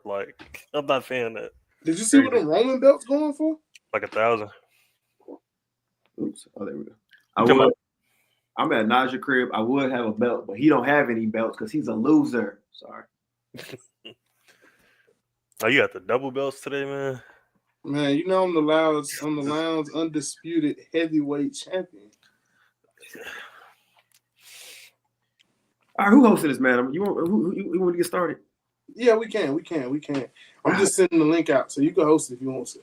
Like, I'm not saying that. Did you see what the Roman belt's going for? Like 1,000. Oops. Oh, there we go. I'm at Najee crib. I would have a belt, but he don't have any belts because he's a loser. Sorry. Oh, you got the double belts today, man. Man, you know I'm the Lounge undisputed heavyweight champion. All right, who hosted this, man? You want to get started? Yeah, we can. I'm just sending the link out, so you can host it if you want to.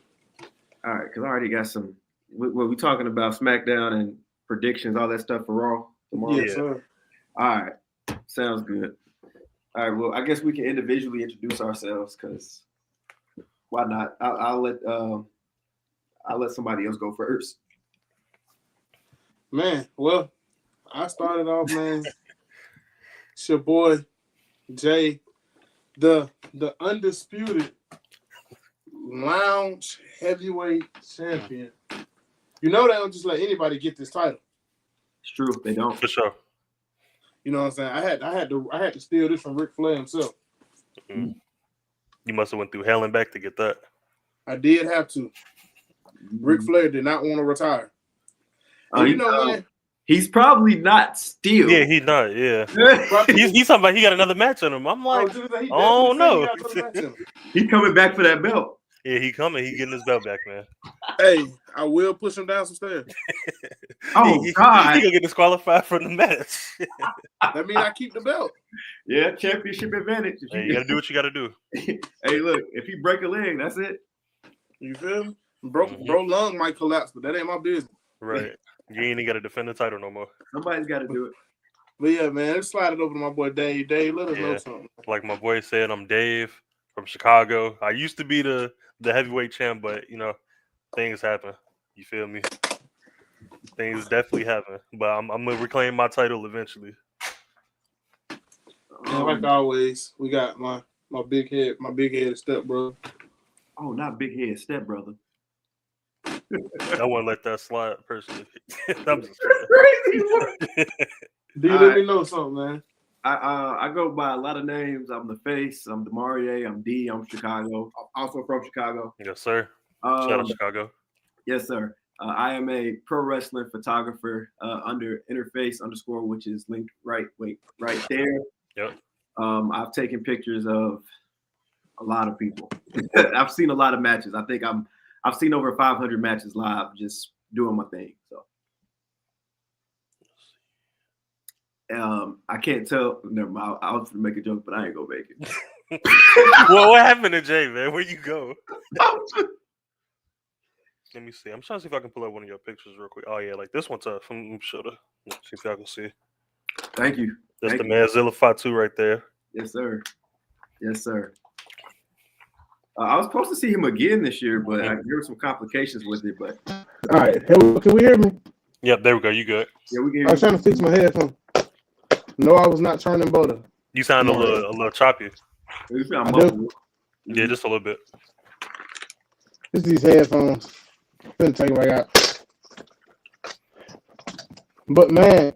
All right, because I already got some. We're talking about SmackDown and predictions, all that stuff for Raw tomorrow. Yes, sir. All right, sounds good. All right, well, I guess we can individually introduce ourselves because why not? I'll let somebody else go first. Man, well, I started off, man. It's your boy Jay, the undisputed Lounge heavyweight champion. You know they don't just let anybody get this title. It's true, they don't. For sure. You know what I'm saying? I had to steal this from Ric Flair himself. Mm-hmm. You must have went through hell and back to get that. I did have to. Ric Flair did not want to retire. You know, man. He's probably not still. Yeah, he's not. Yeah, he's talking about he got another match on him. I'm like, oh no, he's coming back for that belt. Yeah, he coming. He getting his belt back, man. Hey, I will push him down some stairs. God, he gonna get disqualified from the match. That means I keep the belt. Yeah, championship advantage. Hey, you gotta do what you gotta do. Hey, look, if he break a leg, that's it. You feel me? Bro, lung might collapse, but that ain't my business. Right. You ain't even got to defend the title no more. Somebody's got to do it. But yeah, man, let's slide it over to my boy Dave. Dave, let us know something. Like my boy said, I'm Dave from Chicago. I used to be the heavyweight champ, but, you know, things happen. You feel me? Things definitely happen. But I'm going to reclaim my title eventually. And like always, we got my big head stepbrother. Oh, not big head stepbrother. I wouldn't let that slide personally. I'm just crazy. Do you let me know something, man? I go by a lot of names. I'm the Face. I'm Demarie. I'm D. I'm Chicago. I'm also from Chicago. Yes, sir. Shout out Chicago. Yes, sir. I am a pro wrestling photographer under Interface _, which is linked right there. Yep. I've taken pictures of a lot of people. I've seen a lot of matches. I think I've seen over 500 matches live just doing my thing. So I can't tell. Never mind. I was going to make a joke, but I ain't going to make it. Well, what happened to Jay, man? Where you go? Let me see. I'm trying to see if I can pull up one of your pictures real quick. Oh, yeah, like this one's tough. I'm sure to see if y'all can see. Thank you. That's the Manzilla Fatu right there. Yes, sir. Yes, sir. I was supposed to see him again this year, but there were some complications with it. But all right, can we hear me? Yep, there we go. You good? Yeah, we can. I was trying to fix my headphones. No, I was not turning butter. You sound a little choppy. Yeah, just a little bit. It's these headphones. Couldn't take it right out. But man,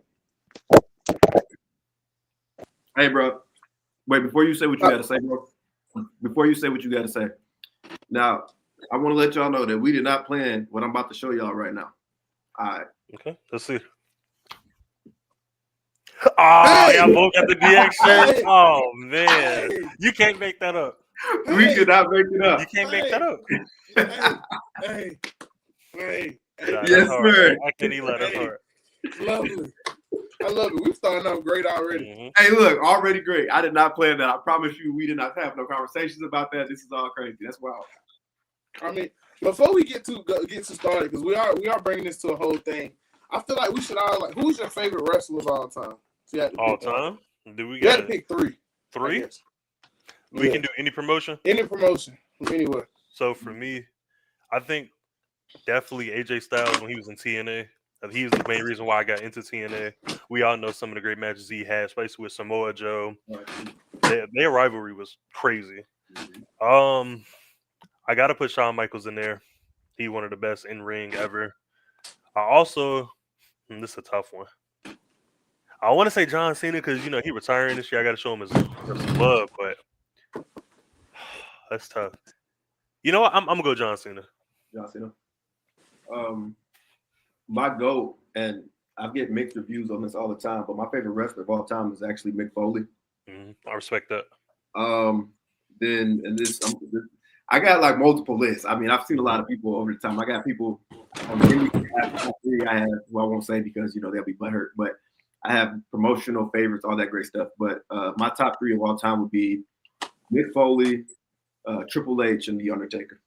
hey, bro. Wait, before you say what you got to say, bro. Before you say what you got to say, now I want to let y'all know that we did not plan what I'm about to show y'all right now. All right. Okay, let's see. Oh, y'all both got the DX shirt. Oh man, you can't make that up. We cannot make it up. You can't make that up. Hey. Yes, sir. I can't even let it hard. Lovely. I love it. We're starting off great already. Mm-hmm. Hey, look, already great. I did not plan that. I promise you, we did not have no conversations about that. This is all crazy. That's wild. I mean, before we get to started, because we are bringing this to a whole thing. I feel like we should all who's your favorite wrestler of all time? So all time? Do we got to pick three? Three? We can do any promotion. Any promotion from anywhere. So for me, I think definitely AJ Styles when he was in TNA. He was the main reason why I got into TNA. We all know some of the great matches he had, especially with Samoa Joe. Their rivalry was crazy. I got to put Shawn Michaels in there. He one of the best in-ring ever. I also, this is a tough one. I want to say John Cena because, he retiring this year. I got to show him his love, but that's tough. You know what? I'm gonna go John Cena. John Cena. My GOAT, and I get mixed reviews on this all the time, but my favorite wrestler of all time is actually Mick Foley. I respect that. Then and this, I got like multiple lists. I mean, I've seen a lot of people over the time. I got people on the I have who I won't say because they'll be butthurt, but I have promotional favorites, all that great stuff. But my top 3 of all time would be Mick Foley, Triple H, and The Undertaker.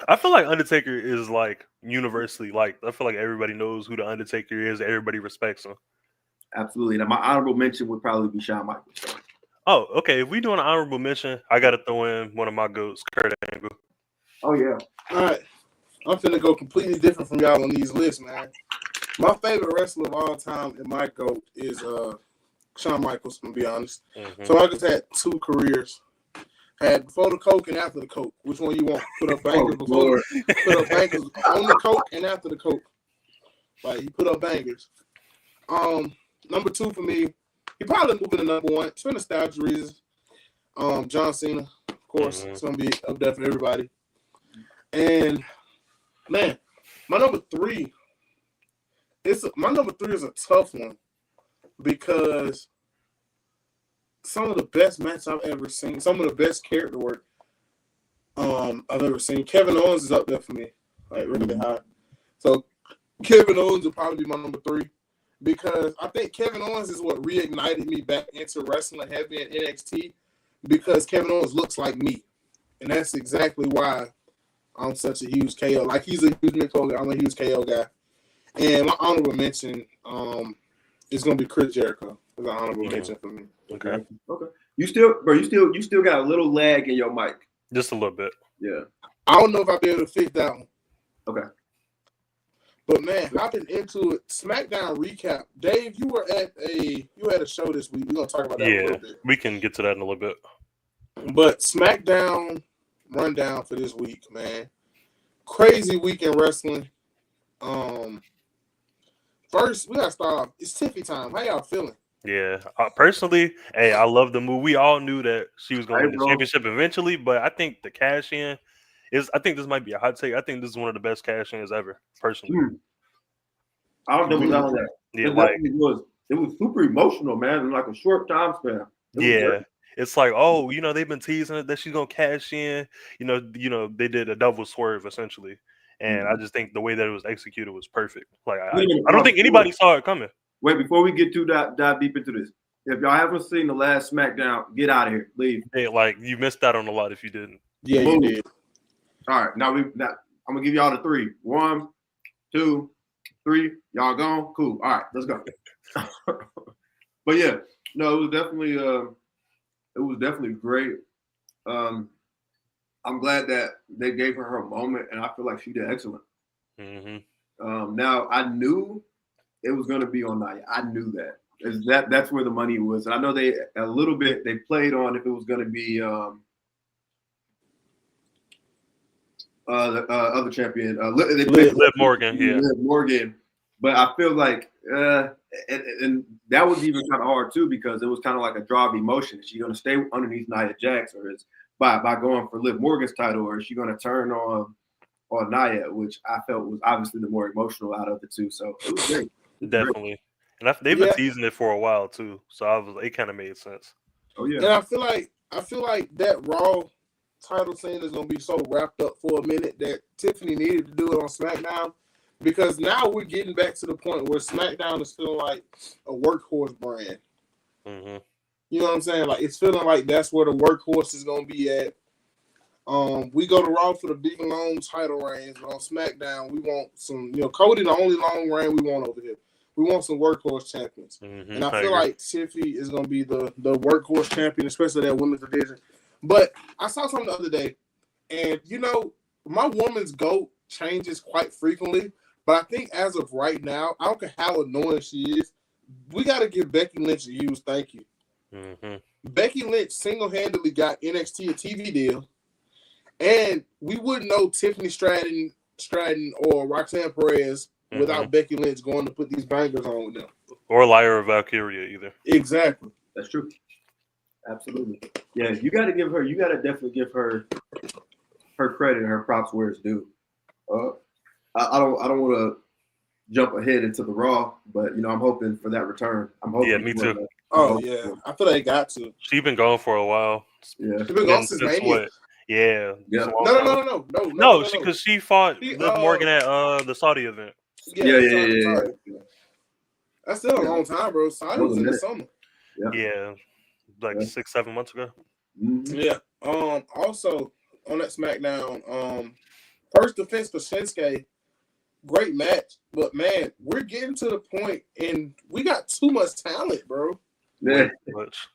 I feel like Undertaker is like universally liked. I feel like everybody knows who the Undertaker is. Everybody respects him. Absolutely. Now, my honorable mention would probably be Shawn Michaels. Oh, okay. If we do an honorable mention, I got to throw in one of my goats, Kurt Angle. Oh, yeah. All right. I'm finna go completely different from y'all on these lists, man. My favorite wrestler of all time and my GOAT is Shawn Michaels, to be honest. So I just had 2 careers. Had before the Coke and after the Coke. Which one you want? Put up bangers before. Put up bangers on the Coke and after the Coke. Like he put up bangers. Number 2 for me, he probably moving to number 1. It's for nostalgia reasons. John Cena, of course, it's gonna be up there for everybody. And man, my number 3 is a tough one because some of the best matches I've ever seen, some of the best character work I've ever seen. Kevin Owens is up there for me, like really high. So Kevin Owens will probably be my number 3 because I think Kevin Owens is what reignited me back into wrestling heavy in NXT because Kevin Owens looks like me, and that's exactly why I'm such a huge KO. Like he's a huge Mick Foley, I'm a huge KO guy. And my honorable mention is gonna be Chris Jericho. As an honorable mention for me. Okay. You still got a little lag in your mic. Just a little bit. Yeah. I don't know if I'll be able to fix that one. Okay. But man, hopping into it, SmackDown recap. Dave, you had a show this week. We're gonna talk about that a little bit. We can get to that in a little bit. But SmackDown rundown for this week, man. Crazy week in wrestling. First, we gotta start off. It's Tiffy time. How y'all feeling? Yeah, personally, hey, I love the move. We all knew that she was going to win the championship eventually, but I think the cash in is. I think this might be a hot take. I think this is one of the best cash ins ever, personally. I don't double down on that. Yeah, it was super emotional, man, in like a short time span. It's like, oh, they've been teasing it that she's gonna cash in. They did a double swerve essentially. And I just think the way that it was executed was perfect. Like I don't think anybody saw it coming. Wait, before we get too dive deep into this, if y'all haven't seen the last SmackDown, get out of here, leave. Hey, like you missed out on a lot if you didn't. Yeah, you did. All right, now I'm gonna give y'all the 3. 1, 2, 3. Y'all gone? Cool. All right, let's go. But yeah, no, it was definitely great. I'm glad that they gave her a moment, and I feel like she did excellent. Now, I knew it was going to be on Nia. I knew that. That's where the money was. And I know they played on if it was going to be the other champion, Liv Morgan. Yeah, Liv Morgan. But I feel like, and that was even kind of hard too because it was kind of like a draw of emotion. Is she going to stay underneath Nia Jax, or is by going for Liv Morgan's title, or is she going to turn on Nia, which I felt was obviously the more emotional out of the two. So it was great. Definitely. And they've been teasing it for a while too. So it kind of made sense. Oh yeah. And I feel like that Raw title scene is gonna be so wrapped up for a minute that Tiffany needed to do it on SmackDown because now we're getting back to the point where SmackDown is feeling like a workhorse brand. You know what I'm saying? Like it's feeling like that's where the workhorse is gonna be at. We go to Raw for the big long title reigns, but on SmackDown we want some. Cody the only long reign we want over here. We want some workhorse champions, and I feel like Tiffy is gonna be the workhorse champion, especially that women's division. But I saw something the other day, and my woman's GOAT changes quite frequently. But I think as of right now, I don't care how annoying she is, we got to give Becky Lynch a huge thank you. Becky Lynch single-handedly got NXT a TV deal, and we wouldn't know Tiffany Stratton or Roxanne Perez without Becky Lynch going to put these bangers on with them. Or Lyra Valkyria either. Exactly. That's true. Absolutely. Yeah, you got to definitely give her credit and her props where it's due. I don't want to jump ahead into the Raw, but I'm hoping for that return. I'm hoping. Yeah, me too. Oh yeah, I feel like they got to. She's been gone for a while. Yeah, she's been gone since Mania. What? Yeah. No. Because she fought Liv Morgan at the Saudi event. Yeah. That's still a long time, bro. Saudi was in the summer. Yeah, like 6-7 months ago. Mm-hmm. Yeah. Also on that SmackDown, first defense for Shinsuke, great match. But man, we're getting to the point, and we got too much talent, bro. Yeah.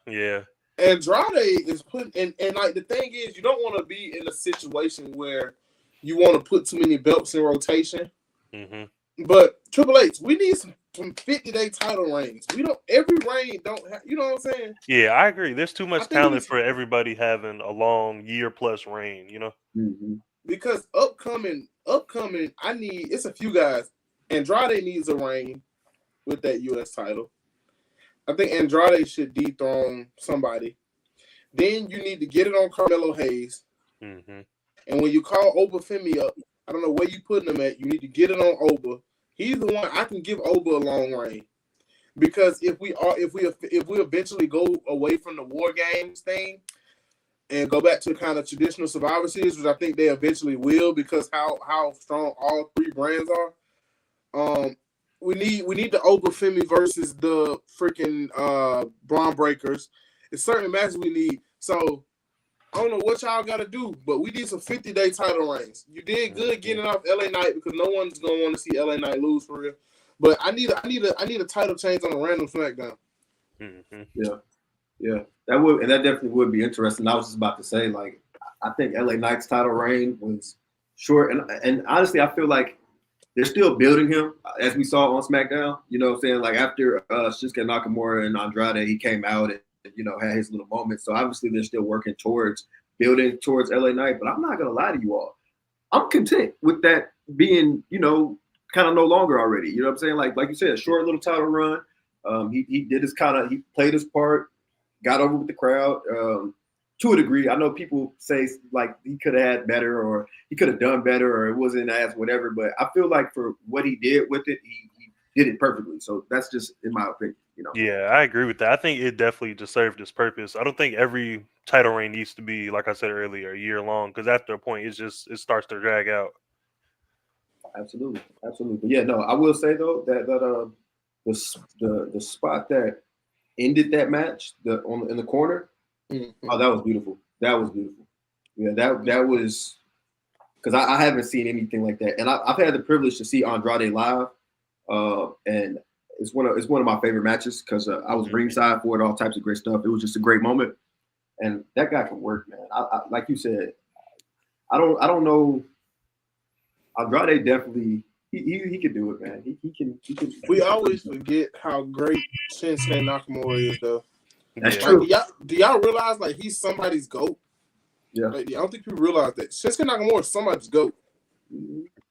Yeah. Andrade is putting, and like the thing is, you don't want to be in a situation where you want to put too many belts in rotation. Mm-hmm. But Triple H, we need some 50-day title reigns. We don't. Every reign don't have. You know what I'm saying? Yeah, I agree. There's too much talent for everybody having a long year-plus reign. Mm-hmm. Because upcoming. It's a few guys. Andrade needs a reign with that U.S. title. I think Andrade should dethrone somebody. Then you need to get it on Carmelo Hayes. Mm-hmm. And when you call Oba Femi up, I don't know where you putting him at. You need to get it on Oba. He's the one I can give Oba a long reign. Because if we eventually go away from the War Games thing and go back to kind of traditional Survivor Series, which I think they eventually will, because how strong all three brands are. We need the Oba Femi versus the freaking Braun Breakers. It's certain matches we need. So I don't know what y'all got to do, but we need some 50-day title reigns. You did good getting off LA Knight because no one's gonna want to see LA Knight lose for real. But I need a title change on a random SmackDown. Mm-hmm. Yeah, that definitely would be interesting. I was just about to say, like, I think LA Knight's title reign was short, and honestly, I feel like they're still building him, as we saw on SmackDown. You know what I'm saying? Like, after Shinsuke Nakamura and Andrade, he came out and had his little moments. So obviously they're still working towards building towards LA Knight. But I'm not gonna lie to you all, I'm content with that being, kind of no longer already. You know what I'm saying? Like you said, a short little title run. He did his he played his part, got over with the crowd. To a degree, I know people say like he could have had better, or he could have done better, or it wasn't as whatever. But I feel like for what he did with it, he did it perfectly. So that's just in my opinion. Yeah, I agree with that. I think it definitely just served its purpose. I don't think every title reign needs to be, like I said earlier, a year long, because after a point, it starts to drag out. Absolutely. But yeah, no, I will say though that the spot that ended that match, in the corner, oh, that was beautiful. Yeah, that was, because I haven't seen anything like that, and I've had the privilege to see Andrade live, and it's one of my favorite matches because I was ringside for it, all types of great stuff. It was just a great moment, and that guy can work, man. I like you said, I don't know. Andrade definitely he can do it, man. He can. We always forget how great Shinsuke Nakamura is, though. That's true. Do y'all realize like he's somebody's GOAT? Yeah. Like, I don't think people realize that Shinsuke Nakamura is somebody's GOAT.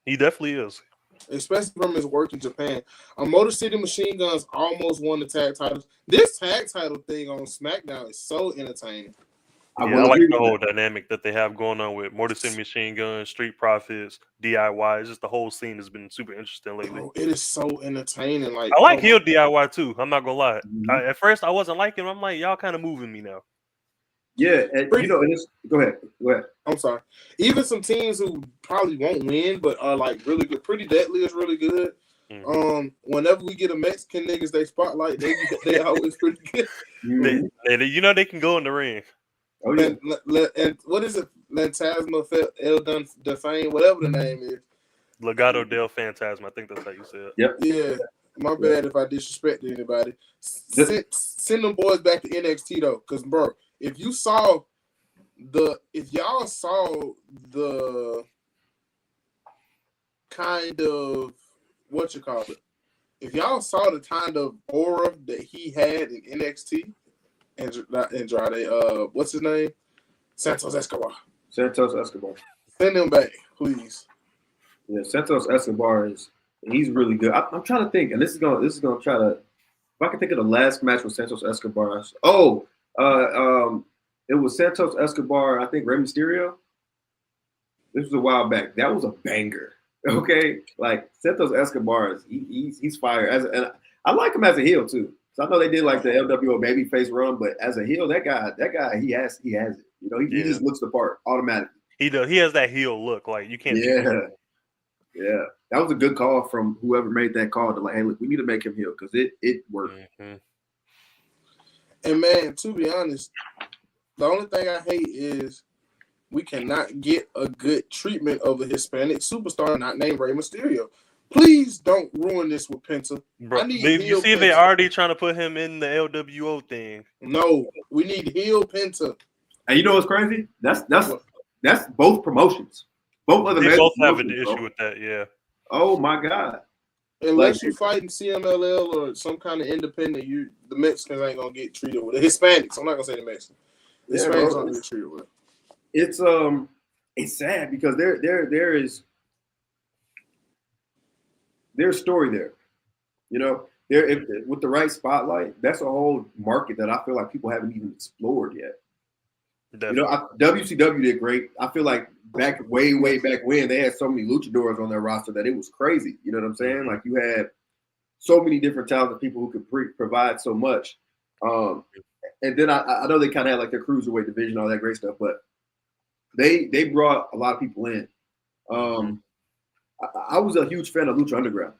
He definitely is. Especially from his work in Japan. Motor City Machine Guns almost won the tag titles. This tag title thing on SmackDown is so entertaining. I like the whole dynamic that they have going on with Motor City Machine Guns, Street Profits, DIY. It's just the whole scene has been super interesting lately. Oh, it is so entertaining. Like, I like heel DIY too. I'm not gonna lie. At first, I wasn't liking him. I'm like, y'all kind of moving me now. Yeah, and go ahead. I'm sorry. Even some teams who probably won't win, but are like really good. Pretty Deadly is really good. Whenever we get a Mexican niggas, they spotlight. They always pretty good. They can go in the ring. Oh yeah. And what is it? Lantasma El Defame, whatever the name is. Legado del Fantasma. I think that's how you say it. Yep. Yeah. My bad if I disrespected anybody. Send them boys back to NXT though, because bro, if y'all saw the kind of if y'all saw the kind of aura that he had in NXT, Andrade, what's his name? Santos Escobar. Send him back, please. Yeah, Santos Escobar he's really good. I'm trying to think, and this is gonna try to, if I can think of the last match with Santos Escobar. It was Santos Escobar, I think Rey Mysterio. This was a while back. That was a banger. Okay, like Santos Escobar he's fire and I like him as a heel too. So I know they did like the LWO babyface run, but as a heel, that guy he has it. You know, he just looks the part automatically. He does. He has that heel look. Like you can't. Yeah. That was a good call from whoever made that call to like, hey, look, we need to make him heel because it worked. Mm-hmm. And man, to be honest, the only thing I hate is we cannot get a good treatment of a Hispanic superstar not named Rey Mysterio. Please don't ruin this with Penta. Bro, you see, they already trying to put him in the LWO thing. No, we need heel Penta. And you know what's crazy? That's both promotions. Both of them. They both have an issue with that. Yeah. Oh my God. Unless you're fighting CMLL or some kind of independent, the Mexicans ain't gonna get treated with it. Hispanics. I'm not gonna say the Mexicans. The Hispanics aren't gonna get treated with it. It's sad because there's story there. You know, with the right spotlight, that's a whole market that I feel like people haven't even explored yet. Definitely. You know, WCW did great. I feel like way back when they had so many luchadors on their roster that it was crazy. You know what I'm saying? Like you had so many different talented people who could provide so much. And then I know they kind of had like their cruiserweight division, all that great stuff, but they brought a lot of people in. I was a huge fan of Lucha Underground.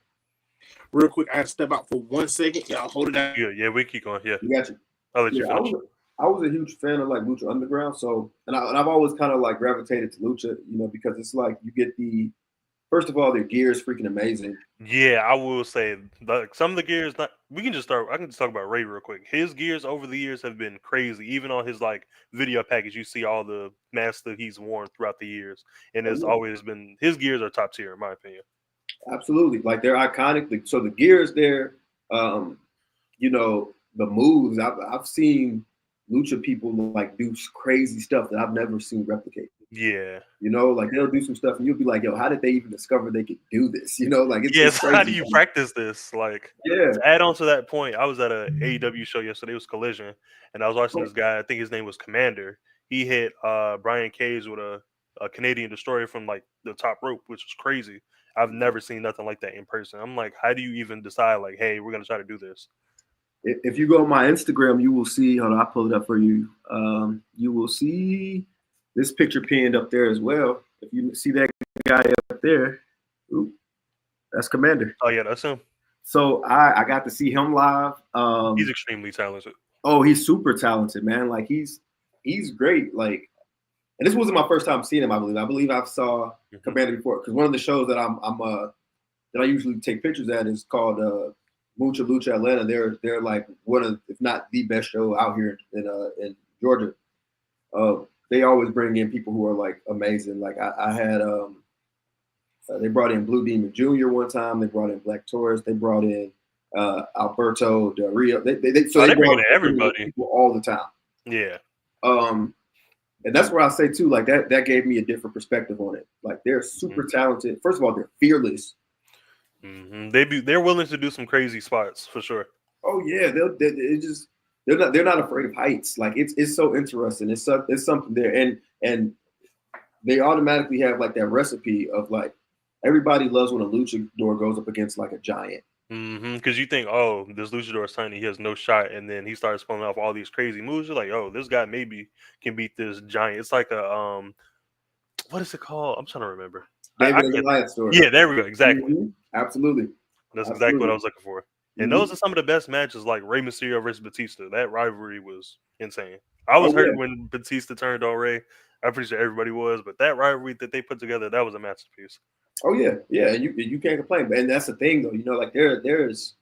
Real quick, I had to step out for 1 second. Y'all hold it down. Yeah, we keep going. Yeah, you got you. I'll let you finish. I was a huge fan of like Lucha Underground, so and I've always kind of like gravitated to Lucha, you know, because it's like you get first of all, their gear is freaking amazing. Yeah, I will say like some of the gears. I can just talk about Ray real quick. His gears over the years have been crazy. Even on his like video package, you see all the masks that he's worn throughout the years, and it's always been his gears are top tier in my opinion. Absolutely, like they're iconic. So the gears there, you know, the moves. I've seen Lucha people like do crazy stuff that I've never seen replicate. Yeah, you know, like they'll do some stuff, and you'll be like, "Yo, how did they even discover they could do this?" You know, like it's how do you practice this? Like, to add on to that point, I was at a AEW show yesterday. It was Collision, and I was watching this guy. I think his name was Commander. He hit Brian Cage with a Canadian Destroyer from like the top rope, which was crazy. I've never seen nothing like that in person. I'm like, how do you even decide? Like, hey, we're gonna try to do this. If you go on my Instagram, you will see. Hold on, I'll pull it up for you. You will see this picture pinned up there as well. If you see that guy up there, that's Commander. Oh yeah, that's him. So I got to see him live. He's extremely talented. Oh, he's super talented, man. Like he's great. Like, and this wasn't my first time seeing him. I believe I saw Commander before because one of the shows that that I usually take pictures at is called Mucha Lucha Atlanta. They're like one of, if not the best show out here in Georgia. They always bring in people who are like amazing. Like I had they brought in Blue Demon Jr. one time. They brought in Black Taurus. They brought in Alberto Del Rio. They bring in everybody all the time. Yeah. And that's where I say too, like that gave me a different perspective on it. Like they're super talented. First of all, they're fearless. They're willing to do some crazy spots for sure. Oh yeah, they're not afraid of heights. Like it's so interesting. It's something there, and they automatically have like that recipe of like everybody loves when a luchador goes up against like a giant. Because you think, oh, this luchador is tiny, he has no shot, and then he starts pulling off all these crazy moves. You're like, oh, this guy maybe can beat this giant. It's like a what is it called? I'm trying to remember. David and Goliath story. Yeah, there we go. Exactly. Absolutely. That's exactly what I was looking for. And those are some of the best matches, like Rey Mysterio versus Batista. That rivalry was insane. I was hurt when Batista turned on Rey. I'm pretty sure everybody was, but that rivalry that they put together, that was a masterpiece. Oh yeah, and you can't complain. And that's the thing, though. You know, like there's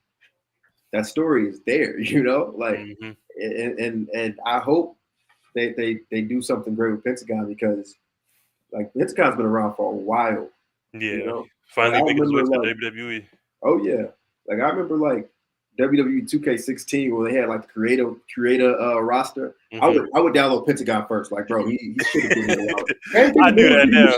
that story is there. You know, like and I hope they do something great with Pentagon because like Pentagon's been around for a while. Yeah, you know? finally making his way to WWE. Oh yeah, like I remember like WWE 2K16 when they had like the creator roster. I would download Pentagon first. Like, bro, he should have been there. I do that now.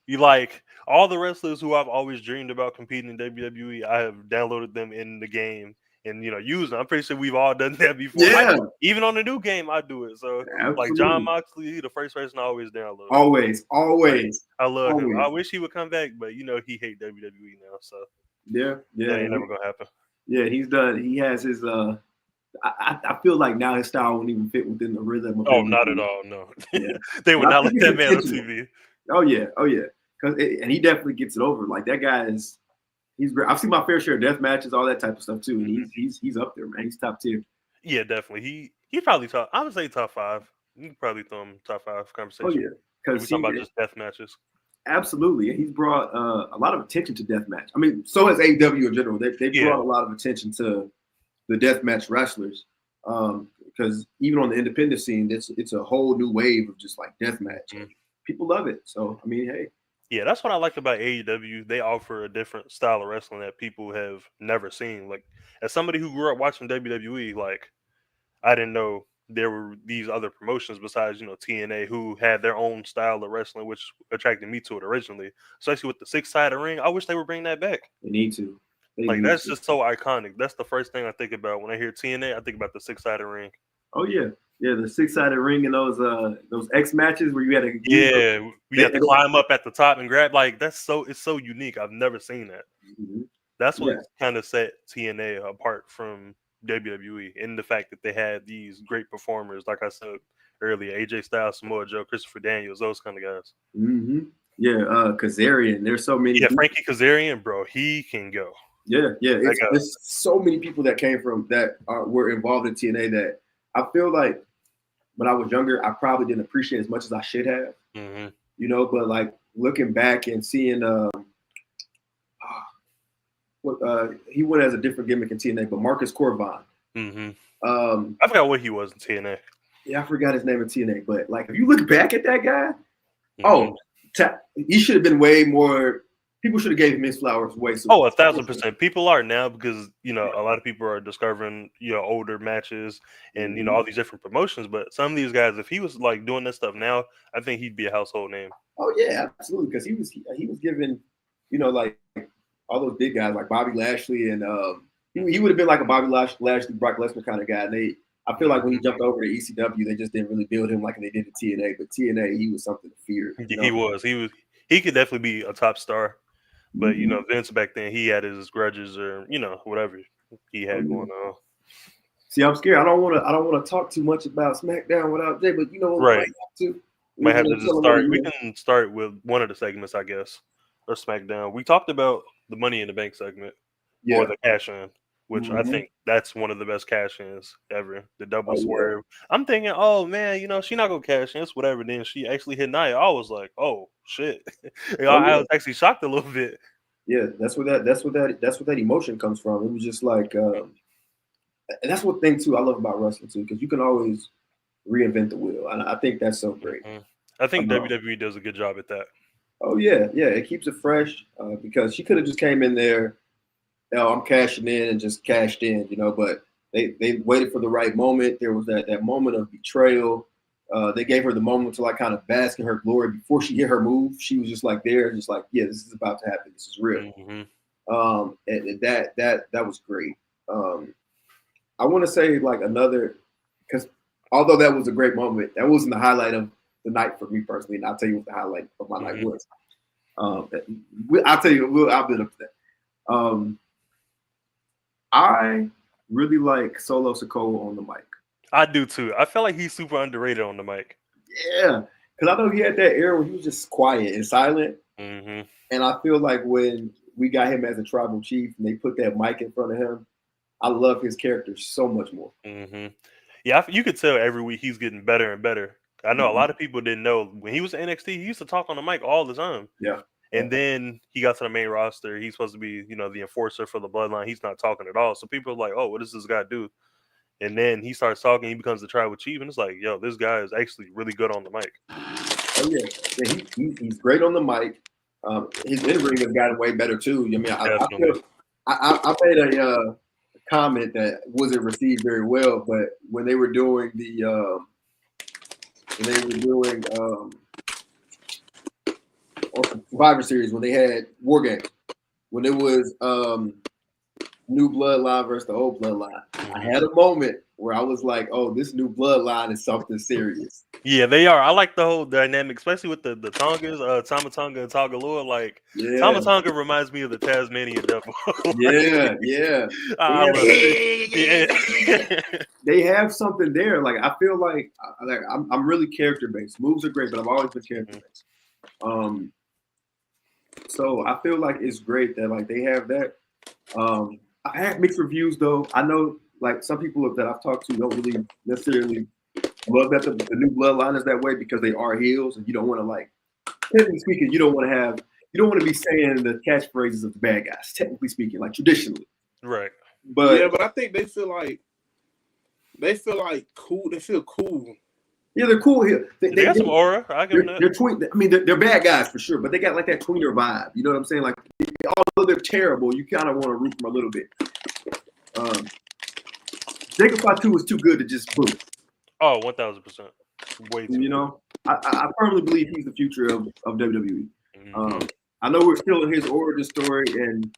You like all the wrestlers who I've always dreamed about competing in WWE. I have downloaded them in the game, and use them. I'm pretty sure we've all done that before. Yeah, Even on the new game, I do it. So absolutely. like John Moxley, the first person I always download. Always. I love him. I wish he would come back, but he hate WWE now, so yeah, that ain't never gonna happen. Yeah, he's done. He has his. I feel like now his style won't even fit within the rhythm of. Oh, not at all. No, yeah. They would not let that man on TV. Oh yeah, and he definitely gets it over. Like that guy is. He's great. I've seen my fair share of death matches, all that type of stuff too, and he's up there, man. He's top tier. Yeah, definitely. He probably top. I would say top 5. You can probably throw him top 5 conversation. Oh yeah, because we talking about just death matches. Absolutely, and he's brought a lot of attention to death match. I mean, so has AEW in general. They brought a lot of attention to the death match wrestlers, because even on the independent scene, it's a whole new wave of just like death match. People love it. So I mean, hey. Yeah, that's what I like about AEW. They offer a different style of wrestling that people have never seen. Like, as somebody who grew up watching WWE, like, I didn't know there were these other promotions besides, TNA, who had their own style of wrestling, which attracted me to it originally. Especially with the 6-sided ring. I wish they would bring that back. They need to. That's just so iconic. That's the first thing I think about when I hear TNA. I think about the 6-sided ring. Oh yeah. Yeah, the 6-sided ring and those X matches where you had to you had to climb up at the top and grab. Like it's so unique. I've never seen that. That's what kind of set TNA apart from WWE, in the fact that they had these great performers, like I said earlier, AJ Styles, Samoa Joe, Christopher Daniels, those kind of guys. Yeah, Kazarian. There's so many. Yeah, Frankie Kazarian, bro, he can go. Yeah. There's so many people that came from that were involved in TNA that I feel like when I was younger, I probably didn't appreciate as much as I should have. But like looking back and seeing he went as a different gimmick in TNA, but Marcus Corvon. I forgot what he was in TNA. Yeah, I forgot his name in TNA, but like if you look back at that guy, he should have been way more. People should have gave him his flowers way sooner. 1,000%. People are now because a lot of people are discovering older matches and all these different promotions. But some of these guys, if he was like doing this stuff now, I think he'd be a household name. Oh yeah, absolutely. Because he was given like all those big guys like Bobby Lashley and he would have been like a Bobby Lashley, Brock Lesnar kind of guy. And I feel like when he jumped over to ECW, they just didn't really build him like they did at TNA. But TNA, he was something to fear. He could definitely be a top star. But Vince back then, he had his grudges or whatever he had going on. See, I'm scared. I don't want to talk too much about SmackDown without Jay, but right. Might have to just start. We can start with one of the segments, I guess, or SmackDown. We talked about the Money in the Bank segment or the cash in, which I think that's one of the best cash ins ever. The double swerve. I'm thinking, oh man, she not gonna cash in. It's whatever. Then she actually hit Nia. I was like, oh shit. I was actually shocked a little bit. Yeah, that's where that emotion comes from. It was just like, and that's one thing too I love about wrestling too, because you can always reinvent the wheel, and I think that's so great. I think WWE does a good job at that. Oh yeah, it keeps it fresh because she could have just came in there. I'm cashing in and just cashed in, but they waited for the right moment. There was that moment of betrayal. They gave her the moment to like kind of bask in her glory before she hit her move. She was just like there, just like, yeah, this is about to happen. This is real. And that was great. I want to say like another, because although that was a great moment, that wasn't the highlight of the night for me personally. And I'll tell you what the highlight of my night was. I'll tell you, I'll build up to that. I really like Solo Sikoa on the mic. I do too. I feel like he's super underrated on the mic. Yeah, because I know he had that era where he was just quiet and silent. And I feel like when we got him as a tribal chief and they put that mic in front of him, I love his character so much more. Yeah, you could tell every week he's getting better and better. I know a lot of people didn't know when he was in NXT, he used to talk on the mic all the time. Yeah. And then he got to the main roster. He's supposed to be, the enforcer for the bloodline. He's not talking at all. So people are like, oh, what does this guy do? And then he starts talking. He becomes the tribal chief. And it's like, yo, this guy is actually really good on the mic. Oh, yeah. He's great on the mic. His in-ring has gotten way better, too. I mean, I made a comment that wasn't received very well, but when they were doing or Survivor Series, when they had War Games, when it was new bloodline versus the old bloodline. I had a moment where I was like, "Oh, this new bloodline is something serious." Yeah, they are. I like the whole dynamic, especially with the Tongas, Tama Tonga and Tagalua. Like Tama Tonga reminds me of the Tasmanian devil. Yeah. I love it. Yeah. They have something there. Like I feel like I'm really character based. Moves are great, but I've always been character based. So I feel like it's great that like they have that. I had mixed reviews though. I know like some people that I've talked to don't really necessarily love that the new bloodline is that way because they are heels and you don't want to like technically speaking, you don't want to be saying the catchphrases of the bad guys, technically speaking, like traditionally. Right. But I think they feel like cool. They feel cool. Yeah, they're cool here. They got some aura. I give them that. They're bad guys for sure, but they got like that tweener vibe. You know what I'm saying? Like, although they're terrible, you kind of want to root them a little bit. Jacob Fatu was too good to just boot. Oh, 1,000%. Way too. You know, I firmly believe he's the future of WWE. I know we're still in his origin story, and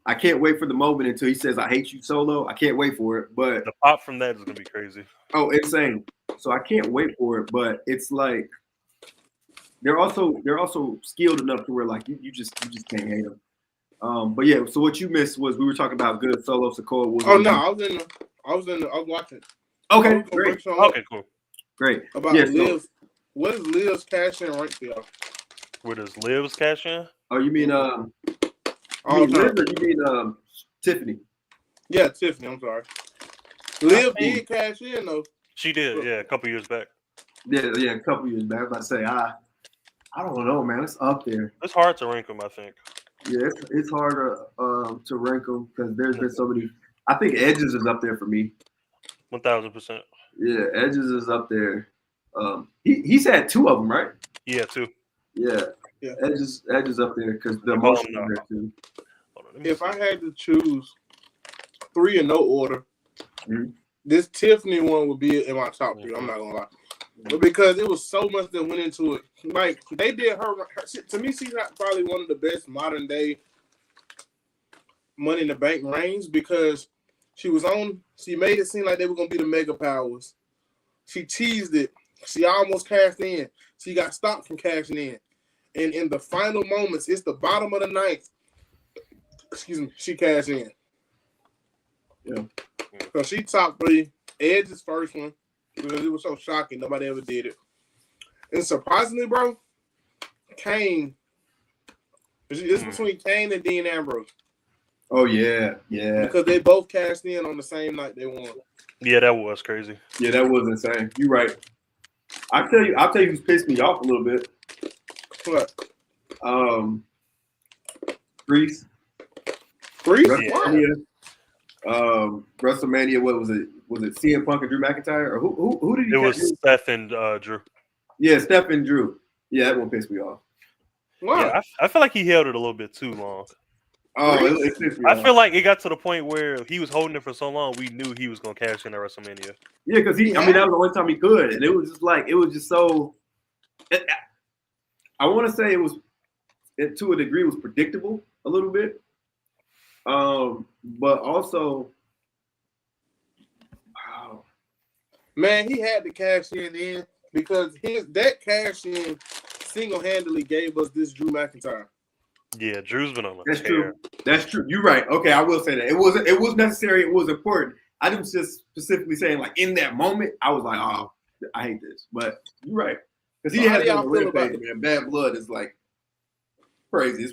I can't wait for the moment until he says, "I hate you, Solo." I can't wait for it. But the pop from that is gonna be crazy. Oh, insane! So I can't wait for it. But it's like they're also skilled enough to where like you just can't hate them. But yeah. So what you missed was we were talking about good Solo Sikoa. I was watching. Okay, great. Okay, cool. Great. About Liv. What is Liv's cash in rank for y'all? What is Liv's cash in? Oh, you mean Liv or you mean Tiffany? Yeah, Tiffany. I'm sorry. Liv did cash in though. She did, yeah, a couple years back. Yeah, a couple years back. I was about to say, I don't know, man. It's up there. It's hard to rank them, I think. Yeah, it's harder to rank them because there's been so many. I think Edges is up there for me. 1,000%. Yeah, Edges is up there. He's had two of them, right? Yeah, two. Yeah. Edges up there because the emotion is there too. If I had to choose 3 in no order, this Tiffany one would be in my top 3. I'm not gonna lie, but because it was so much that went into it. Like they did her to me, she's not probably one of the best modern day Money in the Bank reigns because she made it seem like they were gonna be the mega powers. She teased it. She almost cashed in. She got stopped from cashing in. And in the final moments, it's the bottom of the ninth. Excuse me, she cashed in. Yeah. So she top 3. Edge's first one because it was so shocking. Nobody ever did it. And surprisingly, bro, Kane. It's between Kane and Dean Ambrose. Oh yeah. Because they both cashed in on the same night they won. Yeah, that was crazy. Yeah, that was insane. You're right. I'll tell you who's pissed me off a little bit. What? Grease. WrestleMania. WrestleMania. What was it? Was it CM Punk and Drew McIntyre, or who did he? It was Steph and Drew. Yeah, Steph and Drew. Yeah, that one pissed me off. Wow. Yeah, I feel like he held it a little bit too long. Oh, it pissed me I off. feel like it got to the point where he was holding it for so long, we knew he was gonna cash in at WrestleMania. Yeah, because that was the only time he could, and it was just so. I want to say it was, to a degree, was predictable a little bit, but also, man, he had to cash in because that cash in single-handedly gave us this Drew McIntyre. Yeah, Drew's been on. That's true. That's true. You're right. Okay, I will say that it was necessary. It was important. I didn't just specifically saying like in that moment. I was like, oh, I hate this. But you're right because he had a rampage, man. Bad Blood is like crazy.